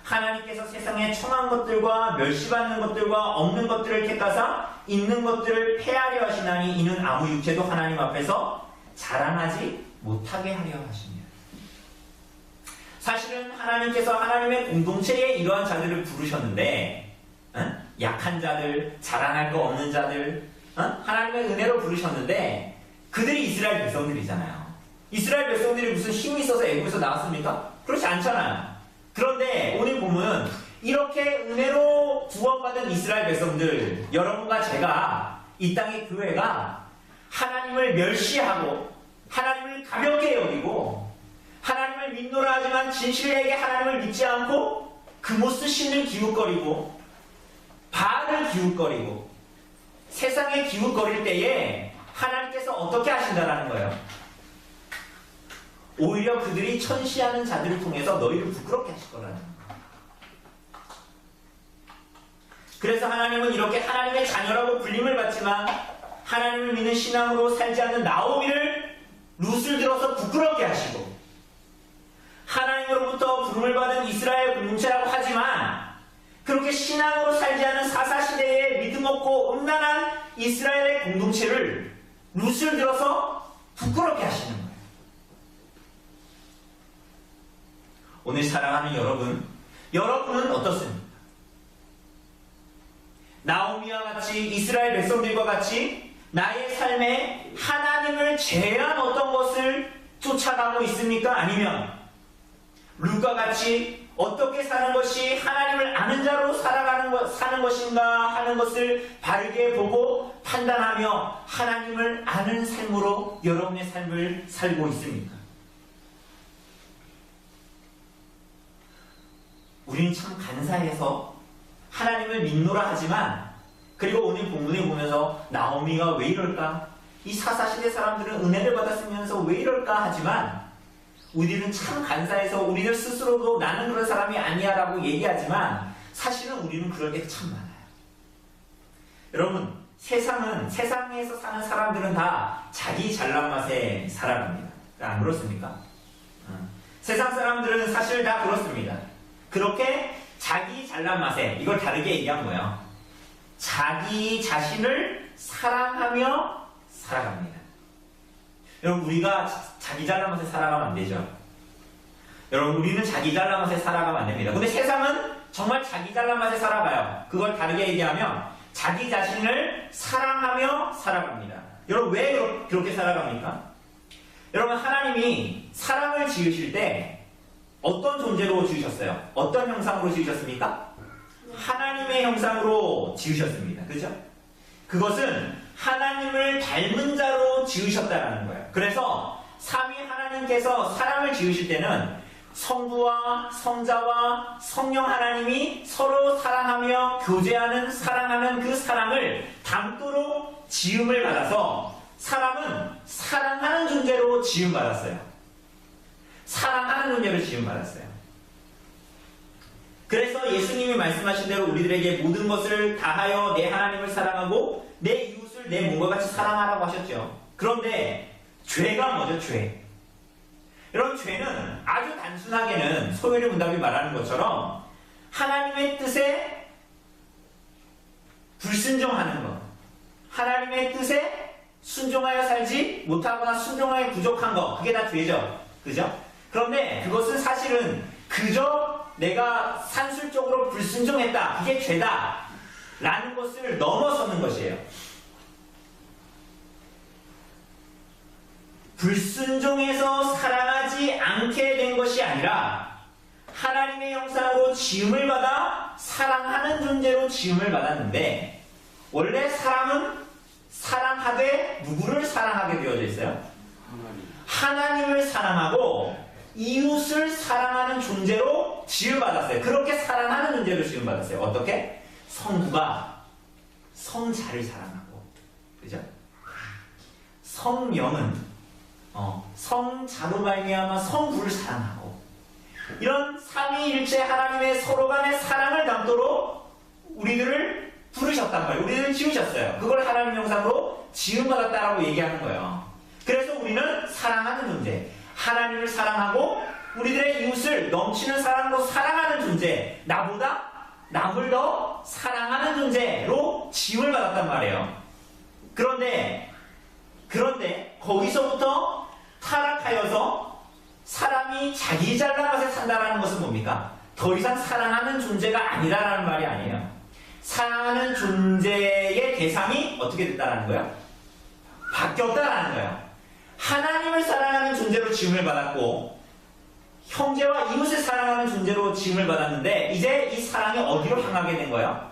하나님께서 세상의 청한 것들과 멸시받는 것들과 없는 것들을 택하사 있는 것들을 폐하려 하시나니 이는 아무 육체도 하나님 앞에서 자랑하지 못하게 하려 하십니다. 사실은 하나님께서 하나님의 공동체에 이러한 자들을 부르셨는데 약한 자들, 자랑할 거 없는 자들 하나님의 은혜로 부르셨는데 그들이 이스라엘 백성들이잖아요. 이스라엘 백성들이 무슨 힘이 있어서 애국에서 나왔습니까? 그렇지 않잖아요. 그런데 오늘 보면 이렇게 은혜로 구원받은 이스라엘 백성들, 여러분과 제가 이 땅의 교회가 하나님을 멸시하고 하나님을 가볍게 여기고 하나님을 믿노라 하지만 진실에게 하나님을 믿지 않고 그모스 신을 기웃거리고 바알을 기웃거리고 세상에 기웃거릴 때에 하나님께서 어떻게 하신다라는 거예요. 오히려 그들이 천시하는 자들을 통해서 너희를 부끄럽게 하실 거라는 거예요. 그래서 하나님은 이렇게 하나님의 자녀라고 불림을 받지만 하나님을 믿는 신앙으로 살지 않는 나오미를 룻을 들어서 부끄럽게 하시고 하나님으로부터 부름을 받은 이스라엘 공동체라고 하지만 그렇게 신앙으로 살지 않은 사사시대에 믿음 없고 음란한 이스라엘의 공동체를 룻을 들어서 부끄럽게 하시는 거예요. 오늘 사랑하는 여러분은 어떻습니까? 나오미와 같이 이스라엘 백성들과 같이 나의 삶에 하나님을 제한 어떤 것을 쫓아가고 있습니까? 아니면 룻과 같이 어떻게 사는 것이 하나님을 아는 자로 사는 것인가 하는 것을 바르게 보고 판단하며 하나님을 아는 삶으로 여러분의 삶을 살고 있습니까? 우리는 참 간사해서 하나님을 믿노라 하지만, 그리고 오늘 본문에 보면서 나오미가 왜 이럴까? 이 사사시대 사람들은 은혜를 받았으면서 왜 이럴까 하지만, 우리는 참 간사해서 우리들 스스로도 나는 그런 사람이 아니야 라고 얘기하지만 사실은 우리는 그럴 때가 참 많아요. 여러분, 세상에서 사는 사람들은 다 자기 잘난 맛에 살아갑니다. 안 그렇습니까? 세상 사람들은 사실 다 그렇습니다. 그렇게 자기 잘난 맛에, 이걸 다르게 얘기한 거예요. 자기 자신을 사랑하며 살아갑니다. 여러분, 우리가 자기 잘난 맛에 살아가면 안 되죠. 여러분, 우리는 자기 잘난 맛에 살아가면 안 됩니다. 근데 세상은 정말 자기 잘난 맛에 살아가요. 그걸 다르게 얘기하면 자기 자신을 사랑하며 살아갑니다. 여러분, 왜 그렇게 살아갑니까? 여러분, 하나님이 사람을 지으실 때 어떤 존재로 지으셨어요? 어떤 형상으로 지으셨습니까? 하나님의 형상으로 지으셨습니다. 그죠? 그것은 하나님을 닮은 자로 지으셨다라는 거예요. 그래서 삼위 하나님께서 사람을 지으실 때는 성부와 성자와 성령 하나님이 서로 사랑하며 교제하는, 사랑하는 그 사랑을 담도록 지음을 받아서 사람은 사랑하는 존재로 지음받았어요. 사랑하는 존재로 지음받았어요. 그래서 예수님이 말씀하신 대로 우리들에게 모든 것을 다하여 내 하나님을 사랑하고 내 이웃을 내 몸과 같이 사랑하라고 하셨죠. 그런데 죄가 뭐죠? 죄. 여러분, 죄는 아주 단순하게는 소요리 문답이 말하는 것처럼 하나님의 뜻에 불순종하는 것, 하나님의 뜻에 순종하여 살지 못하거나 순종하여 부족한 것, 그게 다 죄죠. 그죠? 그런데 그것은 사실은 그저 내가 산술적으로 불순종했다, 그게 죄다 라는 것을 넘어서는 것이에요. 불순종해서 살아가지 않게 된 것이 아니라 하나님의 형상으로 지음을 받아 사랑하는 존재로 지음을 받았는데, 원래 사람은 사랑하되 누구를 사랑하게 되어져 있어요? 하나님을 사랑하고 이웃을 사랑하는 존재로 지음받았어요. 그렇게 사랑하는 존재로 지음받았어요. 어떻게? 성부가 성자를 사랑하고, 그죠? 성령은 성자로 말미암아 성부를 사랑하고, 이런 삼위일체 하나님의 서로 간의 사랑을 담도록 우리들을 부르셨단 말이에요. 우리들을 지으셨어요. 그걸 하나님 형상으로 지음받았다라고 얘기하는 거예요. 그래서 우리는 사랑하는 존재, 하나님을 사랑하고 우리들의 이웃을 넘치는 사랑으로 사랑하는 존재, 나보다 남을 더 사랑하는 존재로 지음을 받았단 말이에요. 그런데 거기서부터 타락하여서 사람이 자기 잘난 맛에 산다라는 것은 뭡니까? 더 이상 사랑하는 존재가 아니다라는 말이 아니에요. 사랑하는 존재의 대상이 어떻게 됐다라는 거예요? 바뀌었다라는 거예요. 하나님을 사랑하는 존재로 지음을 받았고 형제와 이웃을 사랑하는 존재로 지음을 받았는데, 이제 이 사랑이 어디로 향하게 된 거예요?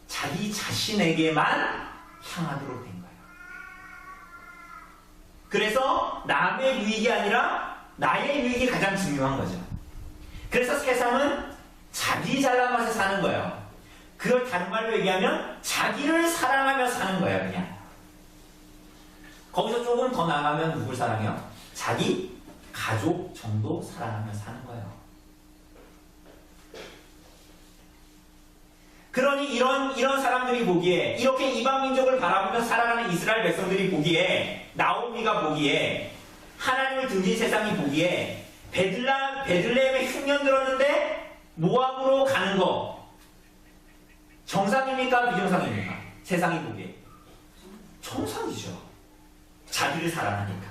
자기 자신에게만 향하도록 된 거예요. 그래서 남의 유익이 아니라 나의 유익이 가장 중요한 거죠. 그래서 세상은 자기 잘난 맛에 사는 거예요. 그걸 다른 말로 얘기하면 자기를 사랑하며 사는 거예요. 그냥 거기서 조금 더 나가면 누굴 사랑해요? 자기 가족 정도 사랑하며 사는 거예요. 그러니 이런 사람들이 보기에, 이렇게 이방 민족을 바라보며 살아가는 이스라엘 백성들이 보기에, 나오미가 보기에, 하나님을 등진 세상이 보기에 베들레헴에 흉년 들었는데 모압으로 가는 거 정상입니까? 비정상입니까? 세상이 보기에 정상이죠. 자기를 사랑하니까.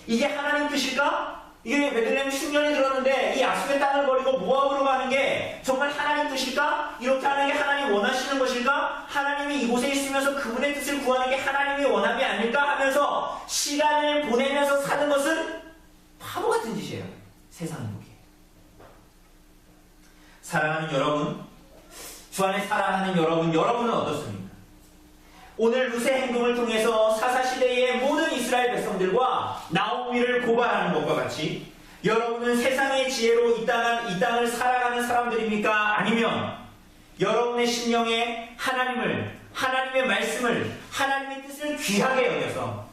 이게 하나님 뜻일까? 이게 베들레헴 흉년이 들었는데 이 약속의 땅을 버리고 모압으로 가는 게 정말 하나님 뜻일까? 이렇게 하는 게 하나님 원하시는 것일까? 하나님이 이곳에 있으면서 그분의 뜻을 구하는 게 하나님의 원함이 아닐까 하면서 시간을 보내면서 사는 것은 바보 같은 짓이에요. 세상이 보기에. 사랑하는 여러분, 주 안에 사랑하는 여러분은 어떻습니까? 오늘 룻의 행동을 통해서 사사시대의 모든 이스라엘 백성들과 나오미를 고발하는 것과 같이 여러분은 세상의 지혜로 이 땅을 살아가는 사람들입니까? 아니면 여러분의 심령에 하나님의 말씀을, 하나님의 뜻을 귀하게 여겨서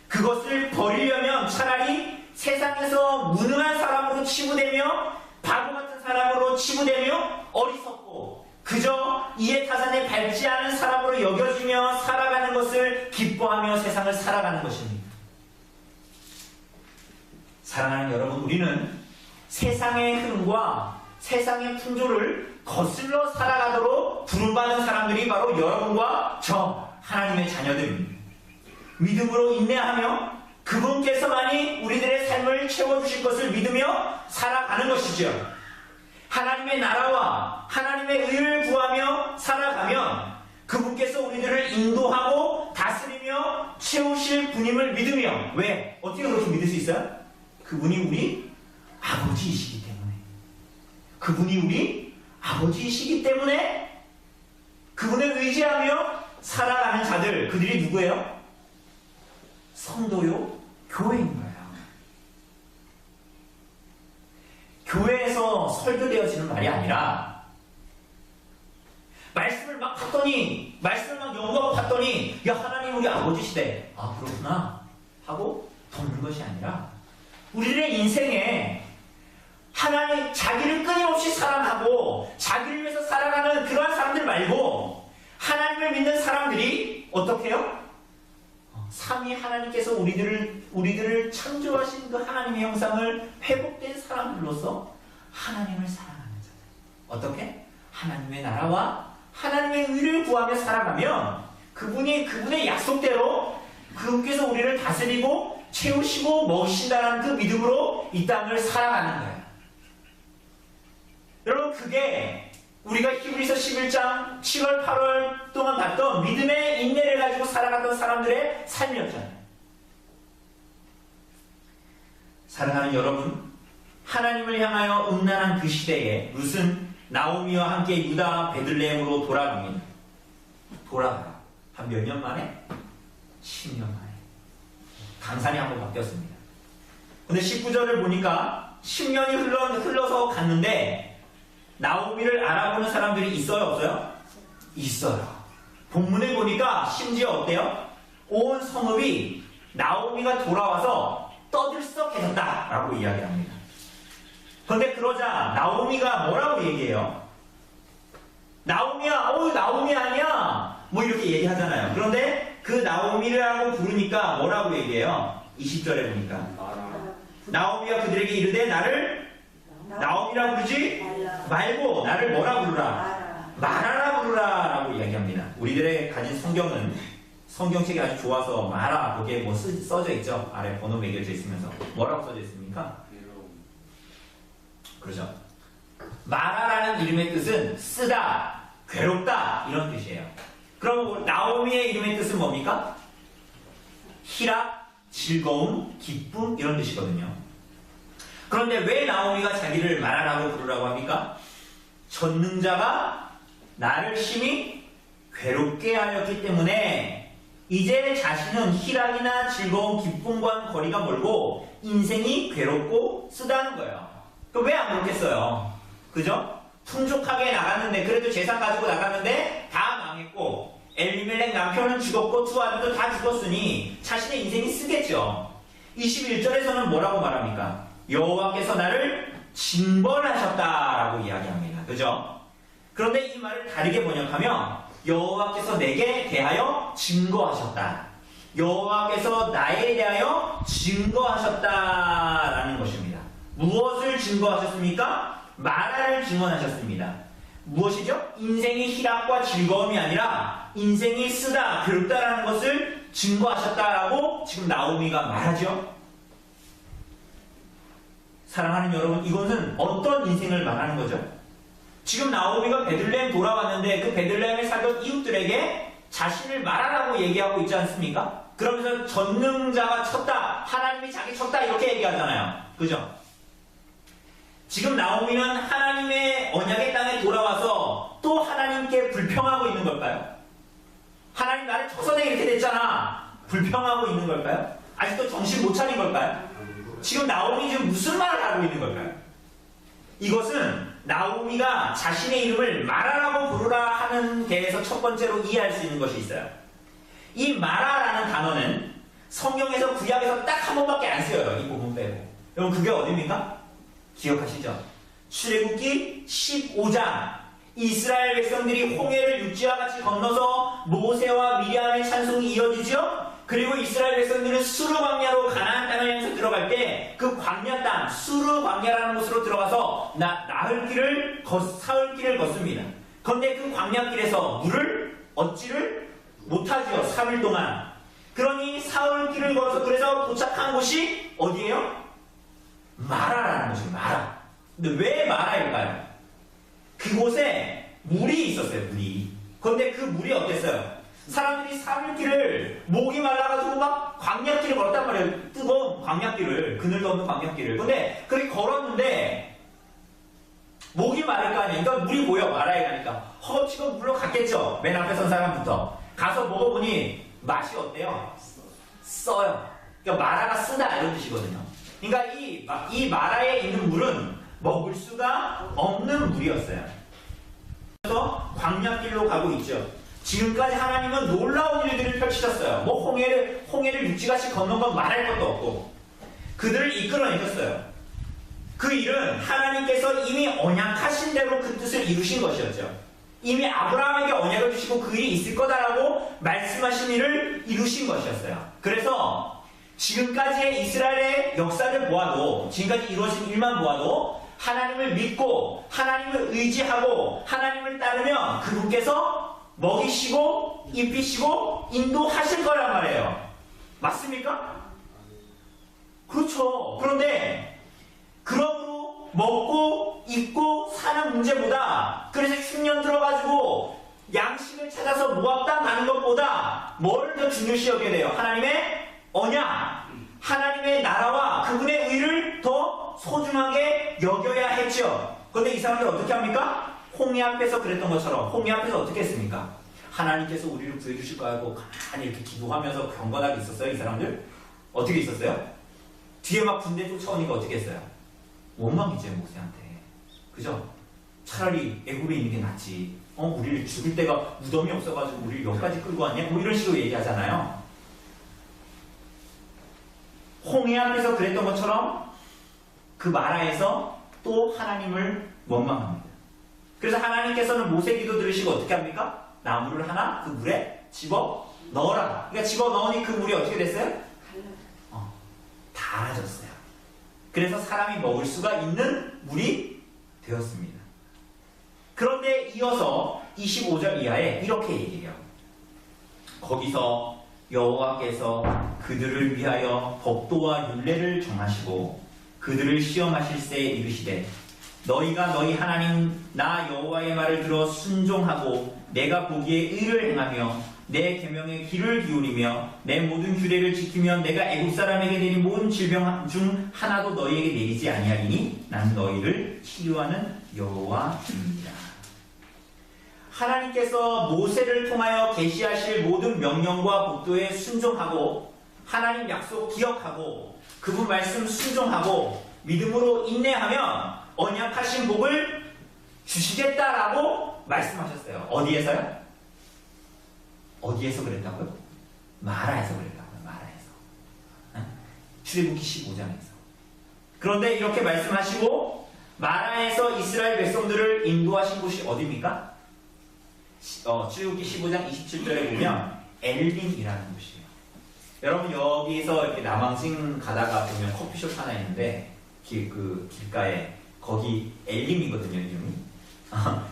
그것을 버리려면 차라리 세상에서 무능한 사람으로 치부되며 바보 같은 사람으로 치부되며 어리석고 그저 이해 타산에 밟지 않은 사람으로 여겨지며 살아가는 것을 기뻐하며 세상을 살아가는 것입니다. 사랑하는 여러분, 우리는 세상의 흐름과 세상의 풍조를 거슬러 살아가도록 부름받은 사람들이 바로 여러분과 저 하나님의 자녀들입니다. 믿음으로 인내하며 그분께서만이 우리들의 삶을 채워주실 것을 믿으며 살아가는 것이죠. 하나님의 나라와 하나님의 의를 구하며 살아가면 그분께서 우리들을 인도하고 다스리며 채우실 분임을 믿으며, 왜? 어떻게 그렇게 믿을 수 있어요? 그분이 우리 아버지이시기 때문에. 그분이 우리 아버지이시기 때문에 그분을 의지하며 살아가는 자들, 그들이 누구예요? 성도요, 교회인 거예요. 교회에서 설교되어지는 말이 아니라 말씀을 막 연구하고 봤더니 야, 하나님 우리 아버지시대. 아, 그렇구나 하고 덮는 것이 아니라 우리의 인생에 하나님, 자기를 끊임없이 사랑하고 자기를 위해서 살아가는 그러한 사람들 말고 하나님을 믿는 사람들이 어떻게 해요? 삼위 하나님께서 우리들을 창조하신 그 하나님의 형상을 회복된 사람들로서 하나님을 사랑하는 자들. 어떻게? 하나님의 나라와 하나님의 의를 구하며 살아가면 그분의 약속대로 그분께서 우리를 다스리고 채우시고 먹이신다는 그 믿음으로 이 땅을 살아가는 거예요. 여러분, 그게 우리가 히브리서 11장 7월 8월 동안 봤던 믿음의 인내를 가지고 살아갔던 사람들의 삶이었잖아요. 사랑하는 여러분, 하나님을 향하여 음란한 그 시대에 룻은 나오미와 함께 유다 베들레헴으로 돌아갑니다. 돌아가요. 한 몇 년 만에? 10년 만에. 강산이 한번 바뀌었습니다. 근데 19절을 보니까 10년이 흘러서 갔는데 나오미를 알아보는 사람들이 있어요, 없어요? 있어요. 본문에 보니까 심지어 어때요? 온 성읍이 나오미가 돌아와서 떠들썩해졌다라고 이야기합니다. 그런데 그러자 나오미가 뭐라고 얘기해요? 나오미야, 나오미 아니야? 뭐 이렇게 얘기하잖아요. 그런데 그 나오미라고 부르니까 뭐라고 얘기해요? 20절에 보니까 나오미가 그들에게 이르되 나를 나오미라 부르지 말고 나를 뭐라 부르라? 마라라 부르라 라고 이야기합니다. 우리들의 가진 성경은 성경책이 아주 좋아서 마라, 거기에 뭐 써져 있죠. 아래 번호 매겨져 있으면서 뭐라고 써져 있습니까? 그렇죠. 마라라는 이름의 뜻은 쓰다, 괴롭다 이런 뜻이에요. 그럼 나오미의 이름의 뜻은 뭡니까? 희락, 즐거움, 기쁨 이런 뜻이거든요. 그런데 왜 나오미가 자기를 마라라고 부르라고 합니까? 전능자가 나를 심히 괴롭게 하였기 때문에 이제 자신은 희락이나 즐거움, 기쁨과는 거리가 멀고 인생이 괴롭고 쓰다는 거예요. 그럼 왜 안 그렇겠어요? 그죠? 풍족하게 나갔는데, 그래도 재산 가지고 나갔는데 다 망했고 엘리멜렉 남편은 죽었고 두 아들도 다 죽었으니 자신의 인생이 쓰겠죠. 21절에서는 뭐라고 말합니까? 여호와께서 나를 징벌하셨다라고 이야기합니다. 그죠? 그런데 이 말을 다르게 번역하면 여호와께서 내게 대하여 증거하셨다. 여호와께서 나에 대하여 증거하셨다라는 것입니다. 무엇을 증거하셨습니까? 마라를 증언하셨습니다. 무엇이죠? 인생이 희락과 즐거움이 아니라 인생이 쓰다, 괴롭다라는 것을 증거하셨다라고 지금 나오미가 말하죠. 사랑하는 여러분, 이것은 어떤 인생을 말하는 거죠? 지금 나오미가 베들레헴 돌아왔는데 그 베들레헴에 살던 이웃들에게 자신을 말하라고 얘기하고 있지 않습니까? 그러면서 전능자가 쳤다, 하나님이 자기 쳤다 이렇게 얘기하잖아요. 그죠? 지금 나오미는 하나님의 언약의 땅에 돌아와서 또 하나님께 불평하고 있는 걸까요? 하나님 나를 쳐서 내가 이렇게 됐잖아. 불평하고 있는 걸까요? 아직도 정신 못 차린 걸까요? 지금 나오미 지금 무슨 말을 하고 있는 걸까요? 이것은 나오미가 자신의 이름을 마라라고 부르라 하는 데에서 첫 번째로 이해할 수 있는 것이 있어요. 이 마라라는 단어는 성경에서 구약에서 딱 한 번밖에 안 쓰여요. 이 부분 빼고. 여러분 그게 어디입니까? 기억하시죠? 출애굽기 15장 이스라엘 백성들이 홍해를 육지와 같이 건너서 모세와 미리암의 찬송이 이어지죠? 그리고 이스라엘 백성들은 수르 광야로 가나안 땅을 향해서 들어갈 때 그 광야 땅 수르 광야라는 곳으로 들어가서 사흘 길을 걷습니다. 그런데 그 광야길에서 물을 얻지를 못하죠. 3일 동안. 그러니 사흘 길을 걸어서 그래서 도착한 곳이 어디예요? 마라라는 곳이에요. 마라. 근데 왜 마라일까요? 그곳에 물이 있었어요. 물이. 그런데 그 물이 어땠어요? 사람들이 3일 길을 목이 말라가지고 막 광야길을 걸었단 말이에요. 뜨거운 광야길을. 그늘도 없는 광야길을. 근데 그렇게 걸었는데 목이 마를 거 아니에요. 그러니까 물이 보여. 마라에 가니까. 허겁지겁 물로 갔겠죠. 맨 앞에 선 사람부터. 가서 먹어보니 맛이 어때요? 써요. 그러니까 마라가 쓰다 이런 뜻이거든요. 그러니까 이 마라에 있는 물은 먹을 수가 없는 물이었어요. 그래서 광야길로 가고 있죠. 지금까지 하나님은 놀라운 일들을 펼치셨어요. 뭐 홍해를 육지같이 건넌 건 말할 것도 없고 그들을 이끌어내셨어요. 그 일은 하나님께서 이미 언약하신 대로 그 뜻을 이루신 것이었죠. 이미 아브라함에게 언약을 주시고 그 일이 있을 거다라고 말씀하신 일을 이루신 것이었어요. 그래서 지금까지의 이스라엘의 역사를 보아도 지금까지 이루어진 일만 보아도 하나님을 믿고 하나님을 의지하고 하나님을 따르면 그분께서 먹이시고 입히시고 인도하실 거란 말이에요. 맞습니까? 그렇죠. 그런데 그러므로 먹고 입고 사는 문제보다 그래서 흉년 들어가지고 양식을 찾아서 모압 땅 가는 것보다 뭘 더 중요시 여겨야 돼요? 하나님의 언약, 하나님의 나라와 그분의 의를 더 소중하게 여겨야 했죠. 그런데 이 사람들 어떻게 합니까? 홍해 앞에서 그랬던 것처럼 홍해 앞에서 어떻게 했습니까? 하나님께서 우리를 구해주실 거 알고 가만히 이렇게 기도하면서 경건하게 있었어요. 이 사람들? 어떻게 있었어요? 뒤에 막 군대 쫓아오니까 어떻게 했어요? 원망이죠. 모세한테. 그죠? 차라리 애굽에 있는 게 낫지. 우리를 죽일 데가 무덤이 없어가지고 우리를 여기까지 끌고 왔냐? 뭐 이런 식으로 얘기하잖아요. 홍해 앞에서 그랬던 것처럼 그 마라에서 또 하나님을 원망합니다. 그래서 하나님께서는 모세 기도 들으시고 어떻게 합니까? 나무를 하나 그 물에 집어 넣어라. 그러니까 집어 넣으니 그 물이 어떻게 됐어요? 달아졌어요. 그래서 사람이 먹을 수가 있는 물이 되었습니다. 그런데 이어서 25절 이하에 이렇게 얘기해요. 거기서 여호와께서 그들을 위하여 법도와 율례를 정하시고 그들을 시험하실새 이르시되 너희가 너희 하나님 나 여호와의 말을 들어 순종하고 내가 보기에 의를 행하며 내 계명에 귀를 기울이며 내 모든 규례를 지키면 내가 애국 사람에게 내린 모든 질병 중 하나도 너희에게 내리지 아니하리니 나는 너희를 치유하는 여호와입니다. 하나님께서 모세를 통하여 계시하실 모든 명령과 법도에 순종하고 하나님 약속 기억하고 그분 말씀 순종하고 믿음으로 인내하면 언약하신 복을 주시겠다라고 말씀하셨어요. 어디에서요? 어디에서 그랬다고요? 마라에서 그랬다고요. 마라에서. 출애굽기 15장에서. 그런데 이렇게 말씀하시고 마라에서 이스라엘 백성들을 인도하신 곳이 어디입니까? 출애굽기 15장 27절에 보면 엘림이라는 곳이에요. 여러분 여기서 이렇게 남항진 가다가 보면 커피숍 하나 있는데 길가에 거기 엘림이거든요. 이름이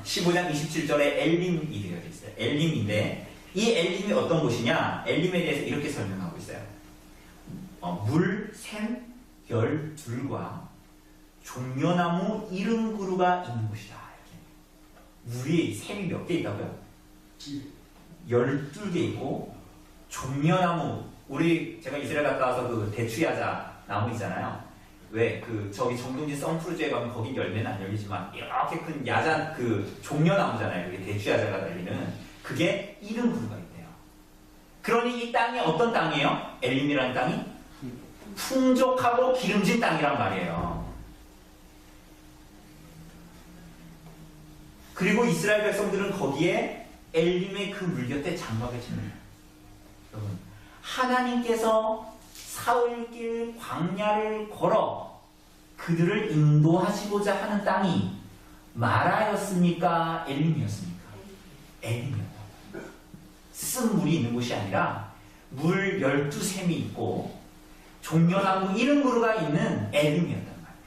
15장 27절에 엘림이 되어 있어요. 엘림인데 이 엘림이 어떤 곳이냐? 엘림에 대해서 이렇게 설명하고 있어요. 물, 샘, 열 둘과 종려나무 70그루가 있는 곳이다. 이렇게. 물이 샘이 몇 개 있다고요? 12개 있고 종려나무 제가 이스라엘 갔다 와서 그 대추야자 나무 있잖아요. 왜 저기 정동진 선프루즈에 가면 거긴 열매는 안 열리지만 이렇게 큰 야잔 종려나무잖아요. 그게 대추야자가 달리는 그게 이른 그루가 있대요. 그러니 이 땅이 어떤 땅이에요? 엘림이라는 땅이 풍족하고 기름진 땅이란 말이에요. 그리고 이스라엘 백성들은 거기에 엘림의 그 물 곁에 장막을 짓는. 여러분, 하나님께서 사흘길 광야를 걸어 그들을 인도하시고자 하는 땅이 마라였습니까? 엘림이었습니까? 엘림이었다. 쓴 물이 있는 곳이 아니라 물 12샘이 있고 종려나무 이른 그루가 있는 엘림이었단 말이에요.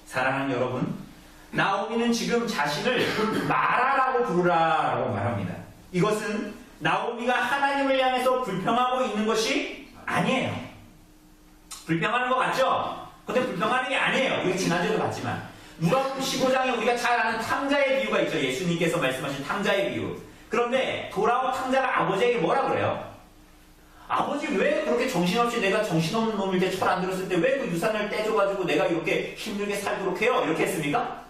사랑하는 여러분, 나오미는 지금 자신을 마라라고 부르라라고 말합니다. 이것은 나오미가 하나님을 향해서 불평하고 있는 것이 아니에요. 불평하는 것 같죠? 근데 불평하는 게 아니에요. 우리 지난주에도 봤지만 누가복음 15장에 우리가 잘 아는 탕자의 비유가 있죠. 예수님께서 말씀하신 탕자의 비유. 그런데 돌아온 탕자가 아버지에게 뭐라 그래요? 아버지 왜 그렇게 정신없이 내가 정신없는 놈일 때 철 안 들었을 때 왜 그 유산을 떼줘가지고 내가 이렇게 힘들게 살도록 해요? 이렇게 했습니까?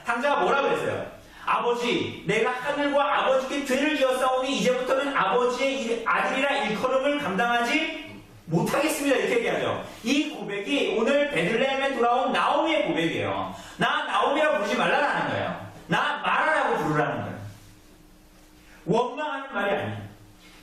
탕자가 뭐라 그랬어요? 아버지, 내가 하늘과 아버지께 죄를 지었사오니 이제부터는 아버지의 아들이라 일컬음을 감당하지 못하겠습니다. 이렇게 얘기하죠. 이 고백이 오늘 베들레헴에 돌아온 나오미의 고백이에요. 나 나오미라고 부르지 말라는 거예요. 나 마라라고 부르라는 거예요. 원망하는 말이 아니에요.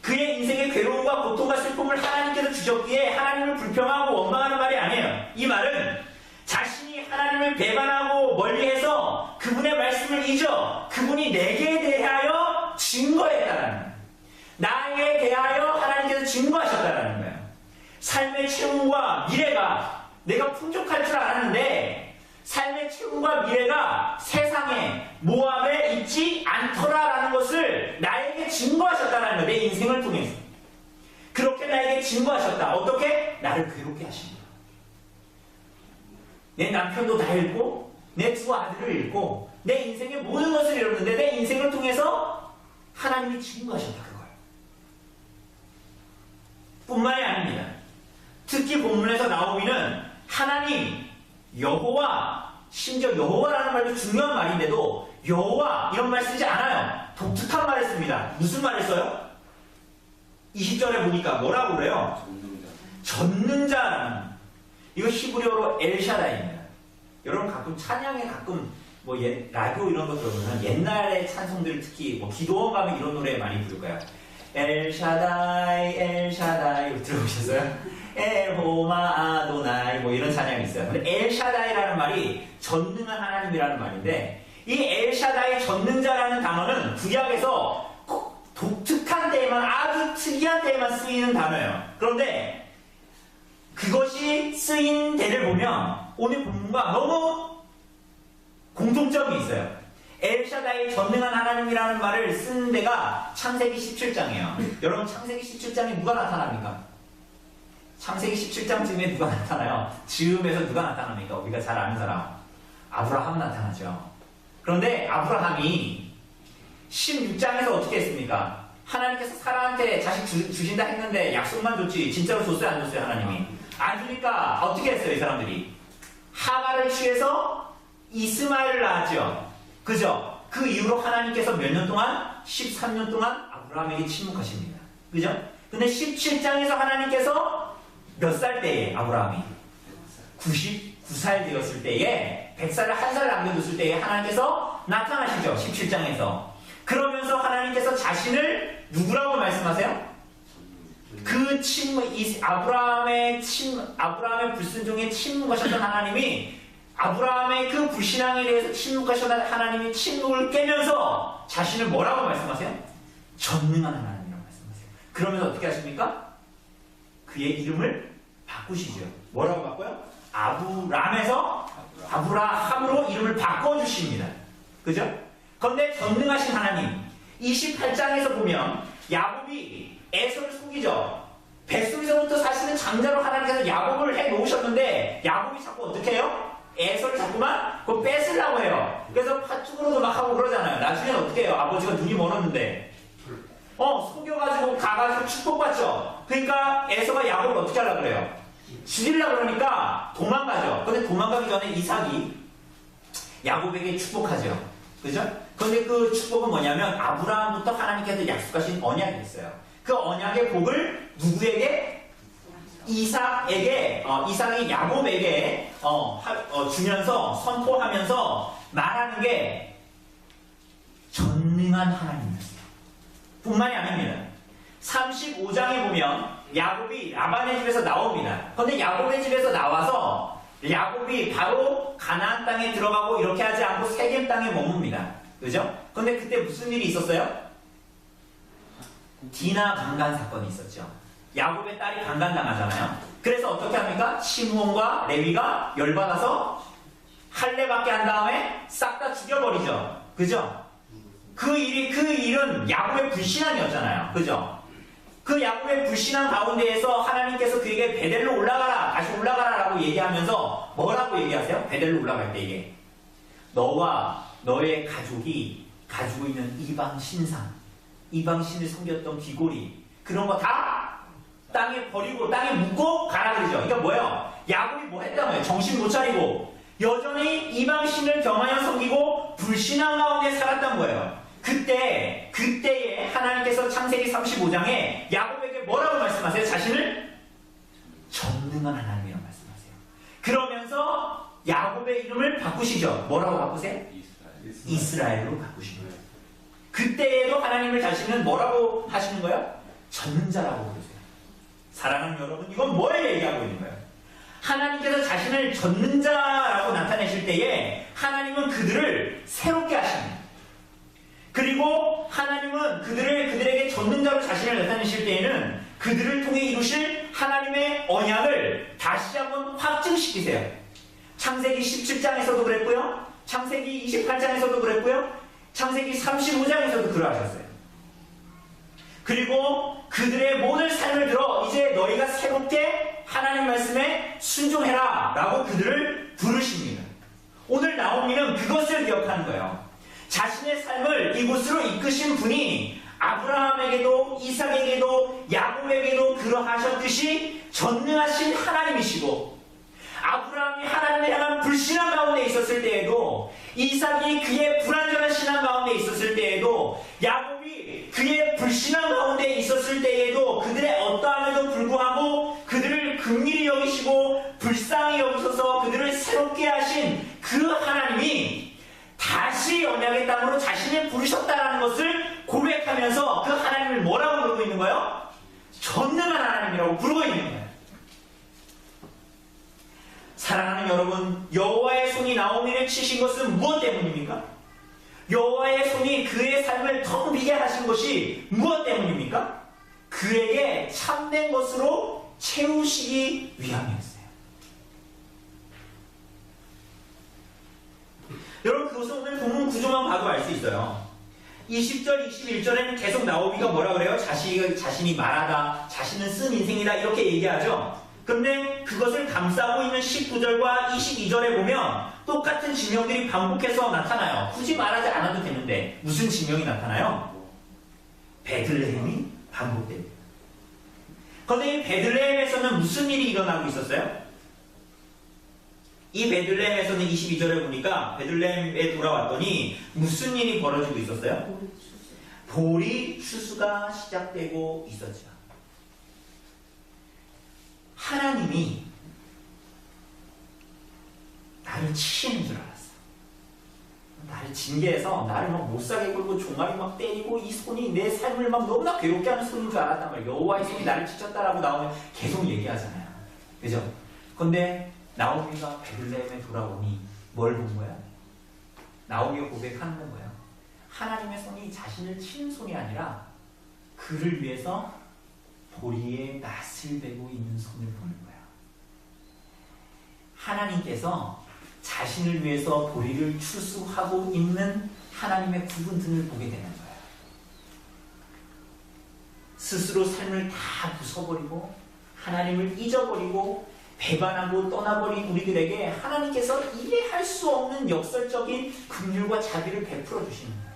그의 인생의 괴로움과 고통과 슬픔을 하나님께서 주셨기에 하나님을 불평하고 원망하는 말이 아니에요. 이 말은 자신이 하나님을 배반하고 멀리해서 그분의 말씀을 잊어 그분이 내게 대하여 증거했다라는 거예요. 나에 대하여 하나님께서 증거하셨다라는 거예요. 삶의 채움과 미래가 내가 풍족할 줄 알았는데 삶의 채움과 미래가 세상에 모압에 있지 않더라라는 것을 나에게 증거하셨다라는 거예요. 내 인생을 통해서. 그렇게 나에게 증거하셨다. 어떻게? 나를 괴롭게 하십니다. 내 남편도 다 잃고 내 두 아들을 잃고 내 인생의 모든 것을 잃었는데 내 인생을 통해서 하나님이 증거하셨다. 그거예요. 뿐만이 아닙니다. 특히 본문에서 나오미는 하나님, 여호와, 심지어 여호와라는 말도 중요한 말인데도 여호와 이런 말 쓰지 않아요. 독특한 말을 씁니다. 무슨 말을 써요? 20절에 보니까 뭐라고 그래요? 전능자라는. 이거 히브리어로 엘샤다이입니다. 여러분 가끔 찬양에 가끔 라디오 이런 거 들어보면 옛날의 찬송들 특히 기도원 가면 이런 노래 많이 부를 거예요. 엘샤다이 엘샤다이 들어보셨어요? 에호마 아도나이 이런 찬양이 있어요. 근데 엘샤다이라는 말이 전능한 하나님이라는 말인데 이 엘샤다이 전능자라는 단어는 구약에서 독특한 때에만 아주 특이한 때에만 쓰이는 단어예요. 그런데 그것이 쓰인 데를 보면 오늘 본문과 너무 공통점이 있어요. 엘샤다이 전능한 하나님이라는 말을 쓴 데가 창세기 17장이에요. 여러분 창세기 17장에 누가 나타납니까? 창세기 17장쯤에 누가 나타나요? 즈음에서 누가 나타납니까? 우리가 잘 아는 사람. 아브라함 나타나죠. 그런데 아브라함이 16장에서 어떻게 했습니까? 하나님께서 사라한테 자식 주신다 했는데 약속만 줬지 진짜로 줬어요? 안 줬어요? 하나님이? 안 주니까 어떻게 했어요? 이 사람들이 하갈을 취해서 이스마엘을 낳았죠. 그죠? 그 이후로 하나님께서 몇 년 동안? 13년 동안 아브라함에게 침묵하십니다. 그죠? 근데 17장에서 하나님께서 몇 살 때에 아브라함이? 99살 되었을 때에 100살을 한 살 남겨뒀을 때에 하나님께서 나타나시죠. 17장에서. 그러면서 하나님께서 자신을 누구라고 말씀하세요? 그 아브라함의 불순종에 침묵하셨던 하나님이 아브라함의 그 불신앙에 대해서 침묵하셨던 하나님이 침묵을 깨면서 자신을 뭐라고 말씀하세요? 전능한 하나님이라고 말씀하세요. 그러면서 어떻게 하십니까? 그의 이름을 바꾸시죠. 뭐라고 바꿔요? 아브람에서 아브라함으로 이름을 바꿔주십니다. 그죠? 그런데 전능하신 하나님 28장에서 보면 야곱이 에서를 속이죠. 뱃속에서부터 사실은 장자로 하나님께서 야곱을 해놓으셨는데 야곱이 자꾸 어떻게 해요? 에서를 자꾸만 그거 뺏으려고 해요. 그래서 팥죽으로도 막 하고 그러잖아요. 나중에 어떻게 해요? 아버지가 눈이 멀었는데 속여가지고 가가지고 축복받죠. 그러니까 에서가 야곱을 어떻게 하려고 그래요? 죽이려고 그러니까 도망가죠. 근데 도망가기 전에 이삭이 야곱에게 축복하죠. 그죠? 근데 그 축복은 뭐냐면 아브라함부터 하나님께서 약속하신 언약이 있어요. 그 언약의 복을 누구에게? 이삭이 야곱에게 주면서 선포하면서 말하는 게 전능한 하나님이었어요. 뿐만이 아닙니다. 35장에 보면 야곱이 라반의 집에서 나옵니다. 그런데 야곱의 집에서 나와서 야곱이 바로 가나안 땅에 들어가고 이렇게 하지 않고 세겜 땅에 머뭅니다. 그죠? 그런데 그때 무슨 일이 있었어요? 디나 강간 사건이 있었죠. 야곱의 딸이 강간당하잖아요. 그래서 어떻게 합니까? 시므온과 레위가 열받아서 할례받게 한 다음에 싹 다 죽여버리죠. 그죠? 그 일은 야곱의 불신앙이었잖아요. 그죠? 그 야곱의 불신앙 가운데에서 하나님께서 그에게 베델로 올라가라, 다시 올라가라 라고 얘기하면서 뭐라고 얘기하세요? 베델로 올라갈 때 이게 너와 너의 가족이 가지고 있는 이방 신상, 이방 신을 섬겼던 귀고리 그런 거 다 땅에 버리고 땅에 묻고 가라 그러죠. 그러니까 뭐예요? 야곱이 뭐 했다고요? 정신 못 차리고 여전히 이방 신을 겸하여 섬기고 불신앙 가운데 살았던 거예요. 그때에 하나님께서 창세기 35장에 야곱에게 뭐라고 말씀하세요? 자신을 전능한 하나님이라고 말씀하세요. 그러면서 야곱의 이름을 바꾸시죠. 뭐라고 바꾸세요? 이스라엘로 바꾸신 거예요. 그때에도 하나님을 자신은 뭐라고 하시는 거예요? 전능자라고 부르세요. 사랑하는 여러분, 이건 뭘 얘기하고 있는 거예요? 하나님께서 자신을 전능자라고 나타내실 때에 하나님은 그들을 새롭게 하십니다. 그리고 하나님은 그들에게 전능자로 자신을 나타내실 때에는 그들을 통해 이루실 하나님의 언약을 다시 한번 확증시키세요. 창세기 17장에서도 그랬고요. 창세기 28장에서도 그랬고요. 창세기 35장에서도 그러하셨어요. 그리고 그들의 모든 삶을 들어 이제 너희가 새롭게 하나님 말씀에 순종해라 라고 그들을 부르십니다. 오늘 나오미는 그것을 기억하는 거예요. 자신의 삶을 이곳으로 이끄신 분이 아브라함에게도 이삭에게도 야곱에게도 그러하셨듯이 전능하신 하나님이시고 아브라함이 하나님을 향한 불신앙 가운데 있었을 때에도 이삭이 그의 불완전한 신앙 가운데 있었을 때에도 야곱이 그의 불신앙 가운데 있었을 때에도 그들의 어떠함에도 불구하고 그들을 긍휼히 여기시고 불쌍히 여기셔서 그들을 새롭게 하신 그 하나님이 다시 언약의 땅으로 자신을 부르셨다는 것을 고백하면서 그 하나님을 뭐라고 부르고 있는 거예요? 전능한 하나님이라고 부르고 있는 거예요. 사랑하는 여러분, 여호와의 손이 나오미를 치신 것은 무엇 때문입니까? 여호와의 손이 그의 삶을 텅 비게 하신 것이 무엇 때문입니까? 그에게 참된 것으로 채우시기 위함이었어요. 여러분, 그것은 오늘 본문 구조만 봐도 알 수 있어요. 20절, 21절에는 계속 나오미가 뭐라 그래요? 자신이 말하다, 자신은 쓴 인생이다 이렇게 얘기하죠. 그런데 그것을 감싸고 있는 19절과 22절에 보면 똑같은 지명들이 반복해서 나타나요. 굳이 말하지 않아도 되는데 무슨 지명이 나타나요? 베들레헴이 반복됩니다. 그런데 이 베들레헴에서는 무슨 일이 일어나고 있었어요? 이 베들레헴에서는 22절에 보니까 베들레헴에 돌아왔더니 무슨 일이 벌어지고 있었어요? 보리 추수가 시작되고 있었죠. 하나님이 나를 치시는 줄 알았어. 나를 징계해서 나를 막 못살게 굴고 종아리 막 때리고 이 손이 내 삶을 막 너무나 괴롭게 하는 손인 줄 알았단 말이에요. 여호와의 손이 나를 치셨다라고 나오면 계속 얘기하잖아요. 그죠? 근데 나오미가 베들레헴에 돌아오니 뭘 본 거야? 나오미가 고백하는 건 뭐야? 하나님의 손이 자신을 치는 손이 아니라 그를 위해서 보리에 낫을 베고 있는 손을 보는 거야. 하나님께서 자신을 위해서 보리를 추수하고 있는 하나님의 굽은 등을 보게 되는 거야. 스스로 삶을 다 부숴버리고 하나님을 잊어버리고 배반하고 떠나버린 우리들에게 하나님께서 이해할 수 없는 역설적인 긍휼과 자비를 베풀어 주시는 거예요.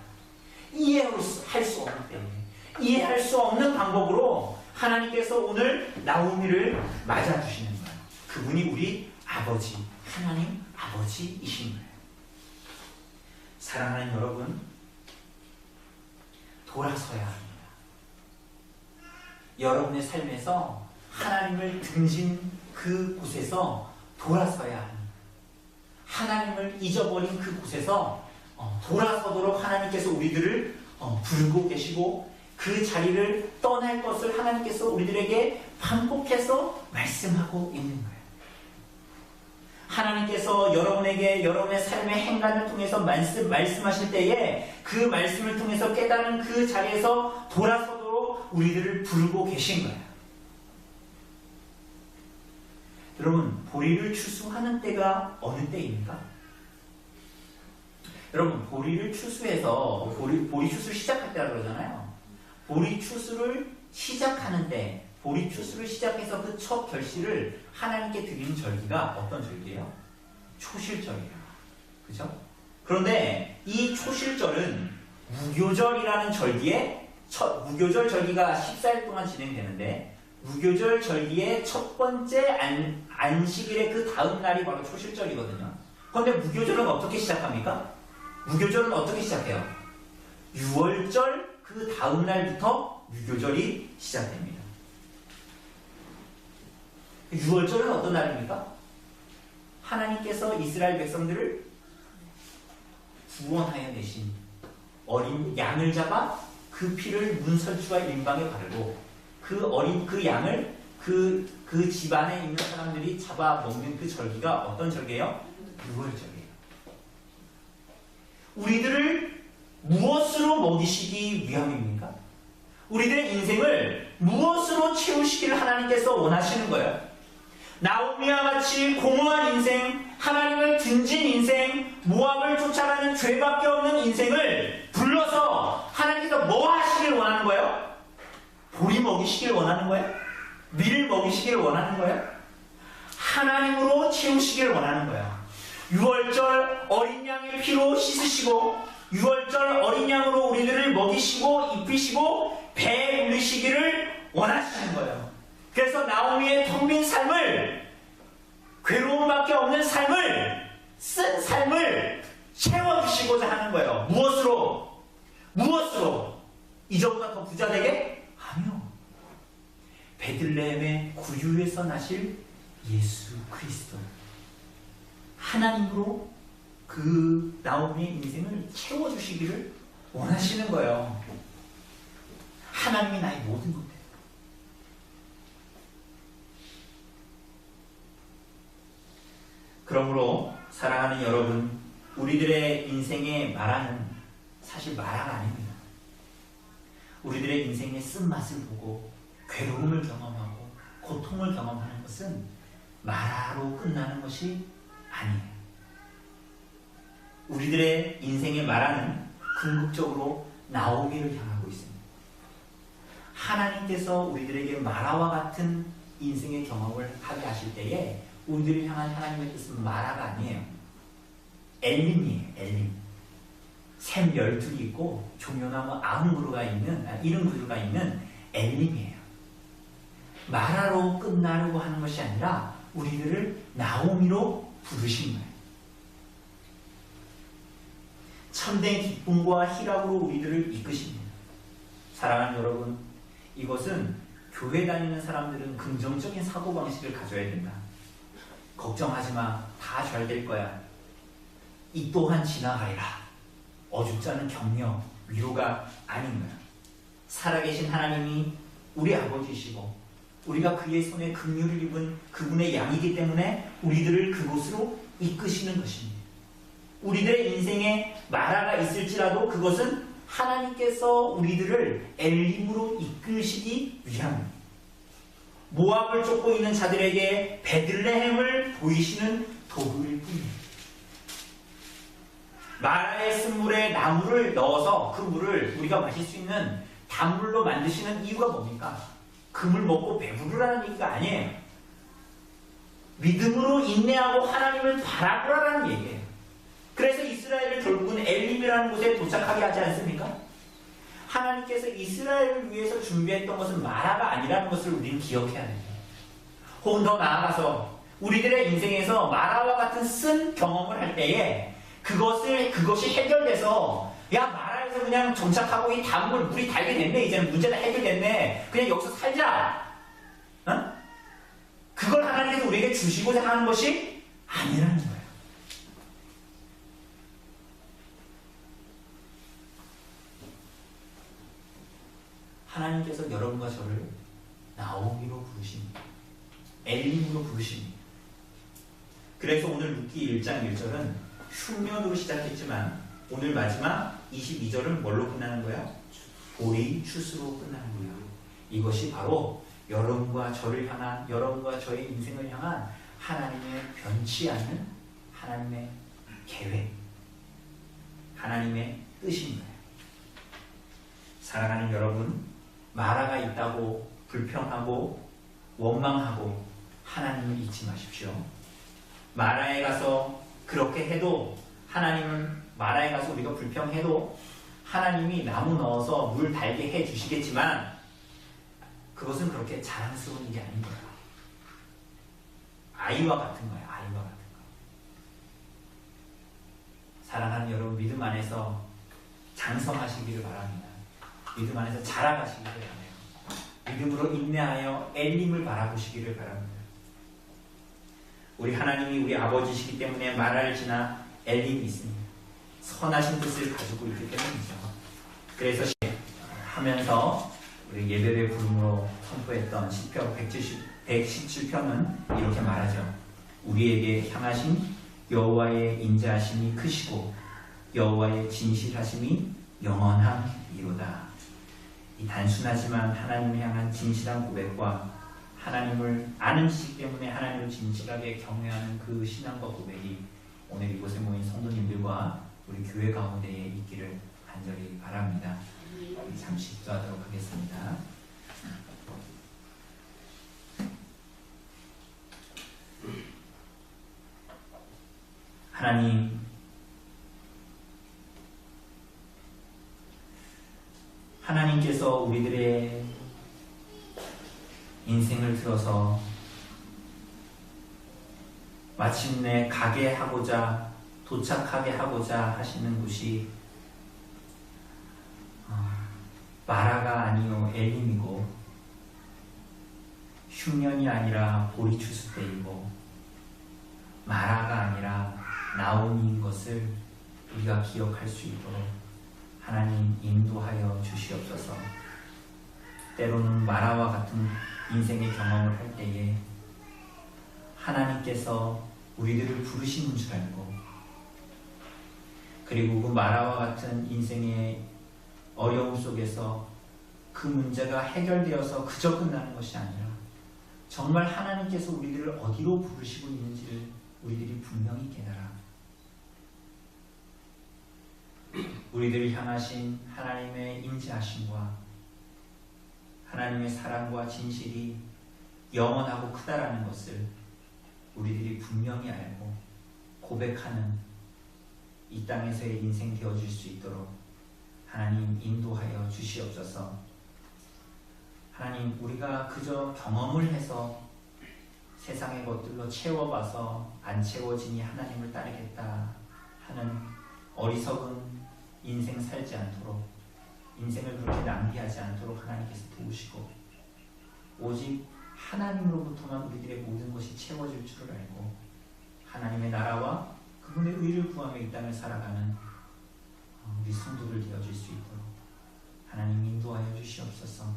이해할 수 없기 때문에 이해할 수 없는 방법으로 하나님께서 오늘 나오미를 맞아주시는 거예요. 그분이 우리 아버지, 하나님 아버지이신 거예요. 사랑하는 여러분, 돌아서야 합니다. 여러분의 삶에서 하나님을 등진 그 곳에서 돌아서야 합니다. 하나님을 잊어버린 그 곳에서 돌아서도록 하나님께서 우리들을 부르고 계시고, 그 자리를 떠날 것을 하나님께서 우리들에게 반복해서 말씀하고 있는 거예요. 하나님께서 여러분에게 여러분의 삶의 행간을 통해서 말씀하실 때에 그 말씀을 통해서 깨달은 그 자리에서 돌아서도록 우리들을 부르고 계신 거예요. 여러분, 보리를 추수하는 때가 어느 때입니까? 여러분, 보리를 추수해서 보리 추수를 시작할 때라고 그러잖아요. 보리 추수를 시작하는 때, 보리 추수를 시작해서 그 첫 결실을 하나님께 드리는 절기가 어떤 절기예요? 초실절이에요. 그죠? 그런데 이 초실절은 무교절이라는 절기에 무교절 절기가 14일 동안 진행되는데, 무교절 절기의 첫 번째 안식일의 그 다음 날이 바로 초실절이거든요. 그런데 무교절은 어떻게 시작합니까? 무교절은 어떻게 시작해요? 6월절 그 다음 날부터 무교절이 시작됩니다. 6월절은 어떤 날입니까? 하나님께서 이스라엘 백성들을 구원하여 내신 어린 양을 잡아 그 피를 문설주와 임방에 바르고 그 양을 그 집안에 있는 사람들이 잡아 먹는 그 절기가 어떤 절기예요? 6월절이에요. 우리들을 무엇으로 먹이시기 위함입니까? 우리들의 인생을 무엇으로 채우시기를 하나님께서 원하시는 거예요. 나오미와 같이 공허한 인생, 하나님을 등진 인생, 모압을 쫓아가는 죄밖에 없는 인생을 불러서 하나님께서 뭐 하시길 원하는 거예요? 보리 먹이시길 원하는 거예요? 밀 먹이시길 원하는 거예요? 하나님으로 채우시길 원하는 거예요. 6월절 어린 양의 피로 씻으시고, 6월절 어린 양으로 우리들을 먹이시고 입히시고 배에 울리시기를 원하시는 거예요. 그래서 나오미의 텅 빈 삶을, 괴로움밖에 없는 삶을, 쓴 삶을 채워주시고자 하는 거예요. 무엇으로? 무엇으로? 이전보다 더 부자 되게? 아니요. 베들레헴의 구유에서 나실 예수 그리스도, 하나님으로 그 나오미의 인생을 채워주시기를 원하시는 거예요. 하나님이 나의 모든 것. 그러므로 사랑하는 여러분, 우리들의 인생의 마라는 사실 마라가 아닙니다. 우리들의 인생의 쓴맛을 보고 괴로움을 경험하고 고통을 경험하는 것은 마라로 끝나는 것이 아니에요. 우리들의 인생의 마라는 궁극적으로 나오기를 향하고 있습니다. 하나님께서 우리들에게 마라와 같은 인생의 경험을 하게 하실 때에 우리들을 향한 하나님의 뜻은 마라가 아니에요. 엘림이에요. 엘림. 샘 12이 있고 종려나무 70그루가 있는 엘림이에요. 마라로 끝나려고 하는 것이 아니라 우리들을 나오미로 부르신 거예요. 참된 기쁨과 희락으로 우리들을 이끄십니다. 사랑하는 여러분, 이것은 교회 다니는 사람들은 긍정적인 사고방식을 가져야 된다. 걱정하지 마. 다 잘 될 거야. 이 또한 지나가리라. 어줍지 않은 격려, 위로가 아닌 거야. 살아계신 하나님이 우리 아버지시고 우리가 그의 손에 긍휼을 입은 그분의 양이기 때문에 우리들을 그곳으로 이끄시는 것입니다. 우리들의 인생에 마라가 있을지라도 그것은 하나님께서 우리들을 엘림으로 이끄시기 위함입니다. 모압을 쫓고 있는 자들에게 베들레헴을 보이시는 도구일 뿐입니다. 마라의 쓴물에 나물을 넣어서 그 물을 우리가 마실 수 있는 단물로 만드시는 이유가 뭡니까? 그 물 먹고 배부르라는 얘기가 아니에요. 믿음으로 인내하고 하나님을 바라보라는 얘기예요. 그래서 이스라엘을 결국은 엘림이라는 곳에 도착하게 하지 않습니까? 하나님께서 이스라엘을 위해서 준비했던 것은 마라가 아니라는 것을 우리는 기억해야 됩니다. 혹은 더 나아가서 우리들의 인생에서 마라와 같은 쓴 경험을 할 때에 그것이 해결돼서 야 마라에서 그냥 정착하고 이 다음을 물이 달게 됐네. 이제는 문제가 해결됐네. 그냥 여기서 살자. 어? 그걸 하나님께서 우리에게 주시고자 하는 것이 아니라는 거예요. 하나님께서 여러분과 저를 나오미로 부르십니다. 엘림으로 부르십니다. 그래서 오늘 룻기 1장 1절은 흉년으로 시작했지만 오늘 마지막 22절은 뭘로 끝나는 거예요? 보리 추수로 끝나는 거예요. 이것이 바로 여러분과 저를 향한, 여러분과 저의 인생을 향한 하나님의 변치 않는 하나님의 계획, 하나님의 뜻인 거예요. 사랑하는 여러분, 마라가 있다고 불평하고 원망하고 하나님을 잊지 마십시오. 마라에 가서 그렇게 해도 하나님은, 마라에 가서 우리가 불평해도 하나님이 나무 넣어서 물 달게 해 주시겠지만 그것은 그렇게 자랑스러운 일이 아닌 거예요. 아이와 같은 거예요. 아이와 같은 거. 사랑하는 여러분, 믿음 안에서 장성하시기를 바랍니다. 믿음 안에서 자라가시기를 바라요. 믿음으로 인내하여 엘림을 바라보시기를 바랍니다. 우리 하나님이 우리 아버지시기 때문에 마라를 지나 엘림이 있습니다. 선하신 뜻을 가지고 있기 때문이죠. 그래서 하면서 우리 예배의 부름으로 선포했던 시편 117편은 이렇게 말하죠. 우리에게 향하신 여호와의 인자하심이 크시고 여호와의 진실하심이 영원함이로다. 이 단순하지만 하나님을 향한 진실한 고백과 하나님을 아는 지식 때문에 하나님을 진실하게 경외하는 그 신앙과 고백이 오늘 이곳에 모인 성도님들과 우리 교회 가운데에 있기를 간절히 바랍니다. 잠시 기도하도록 하겠습니다. 하나님, 하나님께서 우리들의 인생을 들어서 마침내 가게 하고자, 도착하게 하고자 하시는 곳이 마라가 아니요 엘림이고, 흉년이 아니라 보리 추수 때이고, 마라가 아니라 나오미인 것을 우리가 기억할 수 있도록 하나님 인도하여 주시옵소서. 때로는 마라와 같은 인생의 경험을 할 때에 하나님께서 우리들을 부르시는 줄 알고, 그리고 그 마라와 같은 인생의 어려움 속에서 그 문제가 해결되어서 그저 끝나는 것이 아니라 정말 하나님께서 우리들을 어디로 부르시고 있는지를 우리들이 분명히 깨달아 우리들을 향하신 하나님의 인자하심과 하나님의 사랑과 진실이 영원하고 크다라는 것을 우리들이 분명히 알고 고백하는 이 땅에서의 인생 되어줄 수 있도록 하나님 인도하여 주시옵소서. 하나님, 우리가 그저 경험을 해서 세상의 것들로 채워봐서 안 채워지니 하나님을 따르겠다 하는 어리석은 인생 살지 않도록, 인생을 그렇게 낭비하지 않도록 하나님께서 도우시고 오직 하나님으로부터만 우리들의 모든 것이 채워질 줄을 알고 하나님의 나라와 그분의 의를 구하며 이 땅을 살아가는 우리 성도들 되어줄 수 있도록 하나님 인도하여 주시옵소서.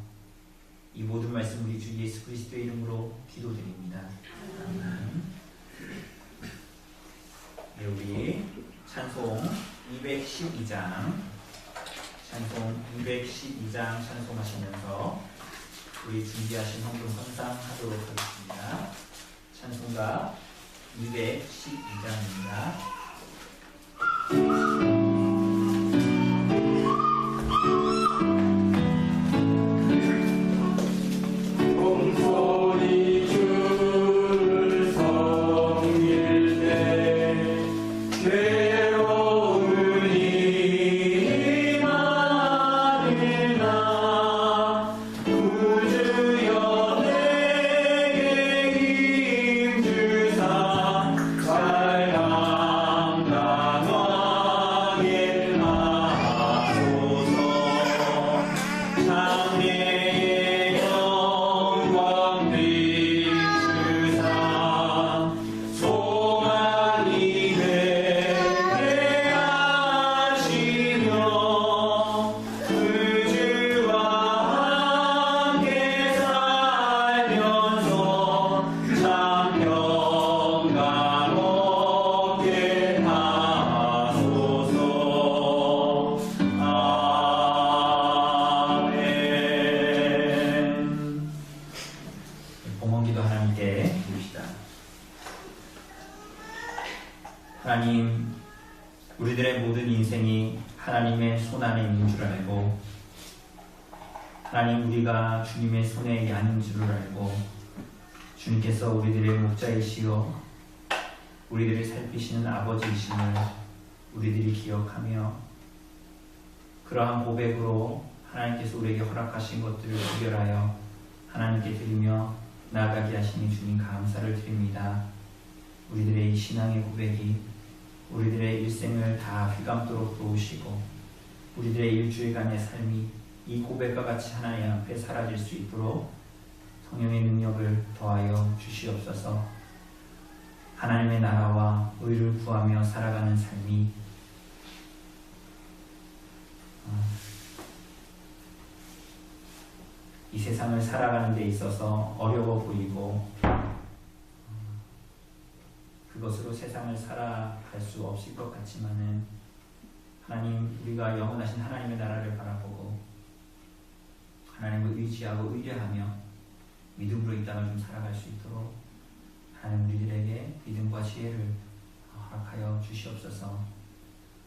이 모든 말씀 우리 주 예수 그리스도의 이름으로 기도드립니다. 아멘. 네, 우리 찬송 212장 찬송하시면서 우리 준비하신 헌금 헌상하도록 하겠습니다. 찬송가 212장입니다. 주여 내게 힘 주사 동원기도 하나님께 드립시다. 하나님, 우리들의 모든 인생이 하나님의 손안에 있는 줄 알고, 하나님, 우리가 주님의 손에 양인 줄 알고, 주님께서 우리들의 목자이시여 우리들을 살피시는 아버지이심을 우리들이 기억하며, 그러한 고백으로 하나님께서 우리에게 허락하신 것들을 구별하여 하나님께 드리며 나아가게 하시니 주님 감사를 드립니다. 우리들의 이 신앙의 고백이 우리들의 일생을 다 휘감도록 도우시고, 우리들의 일주일간의 삶이 이 고백과 같이 하나님 앞에 사라질 수 있도록 성령의 능력을 더하여 주시옵소서. 하나님의 나라와 의를 구하며 살아가는 삶이 이 세상을 살아가는 데 있어서 어려워 보이고, 그것으로 세상을 살아갈 수 없을 것 같지만은, 하나님, 우리가 영원하신 하나님의 나라를 바라보고 하나님을 의지하고 의뢰하며 믿음으로 이 땅을 좀 살아갈 수 있도록 하나님 우리들에게 믿음과 지혜를 허락하여 주시옵소서.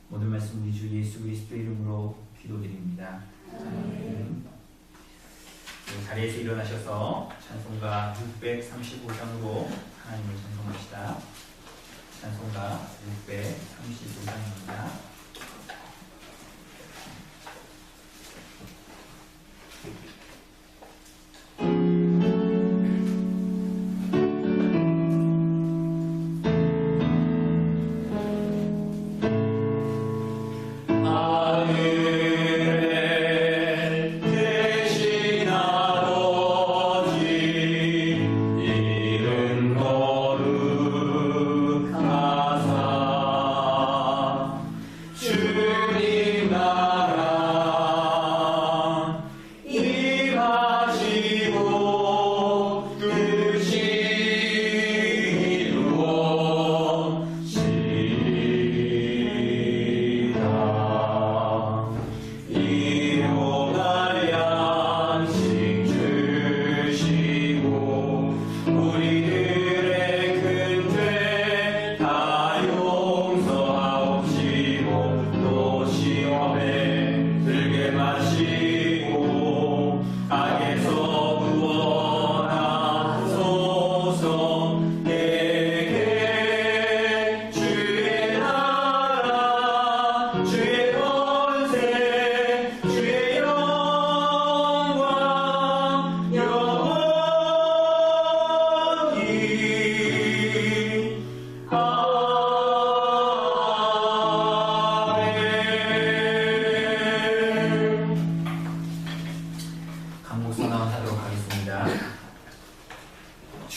모든 말씀 우리 주 예수 그리스도 이름으로 기도드립니다. 아멘. 자리에서 일어나셔서 찬송가 635장으로 하나님을 찬송합시다. 찬송가 635장입니다.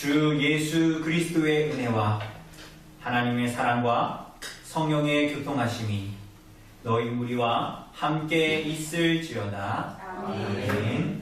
주 예수 그리스도의 은혜와 하나님의 사랑과 성령의 교통하심이 너희 우리와 함께 있을지어다. 아멘.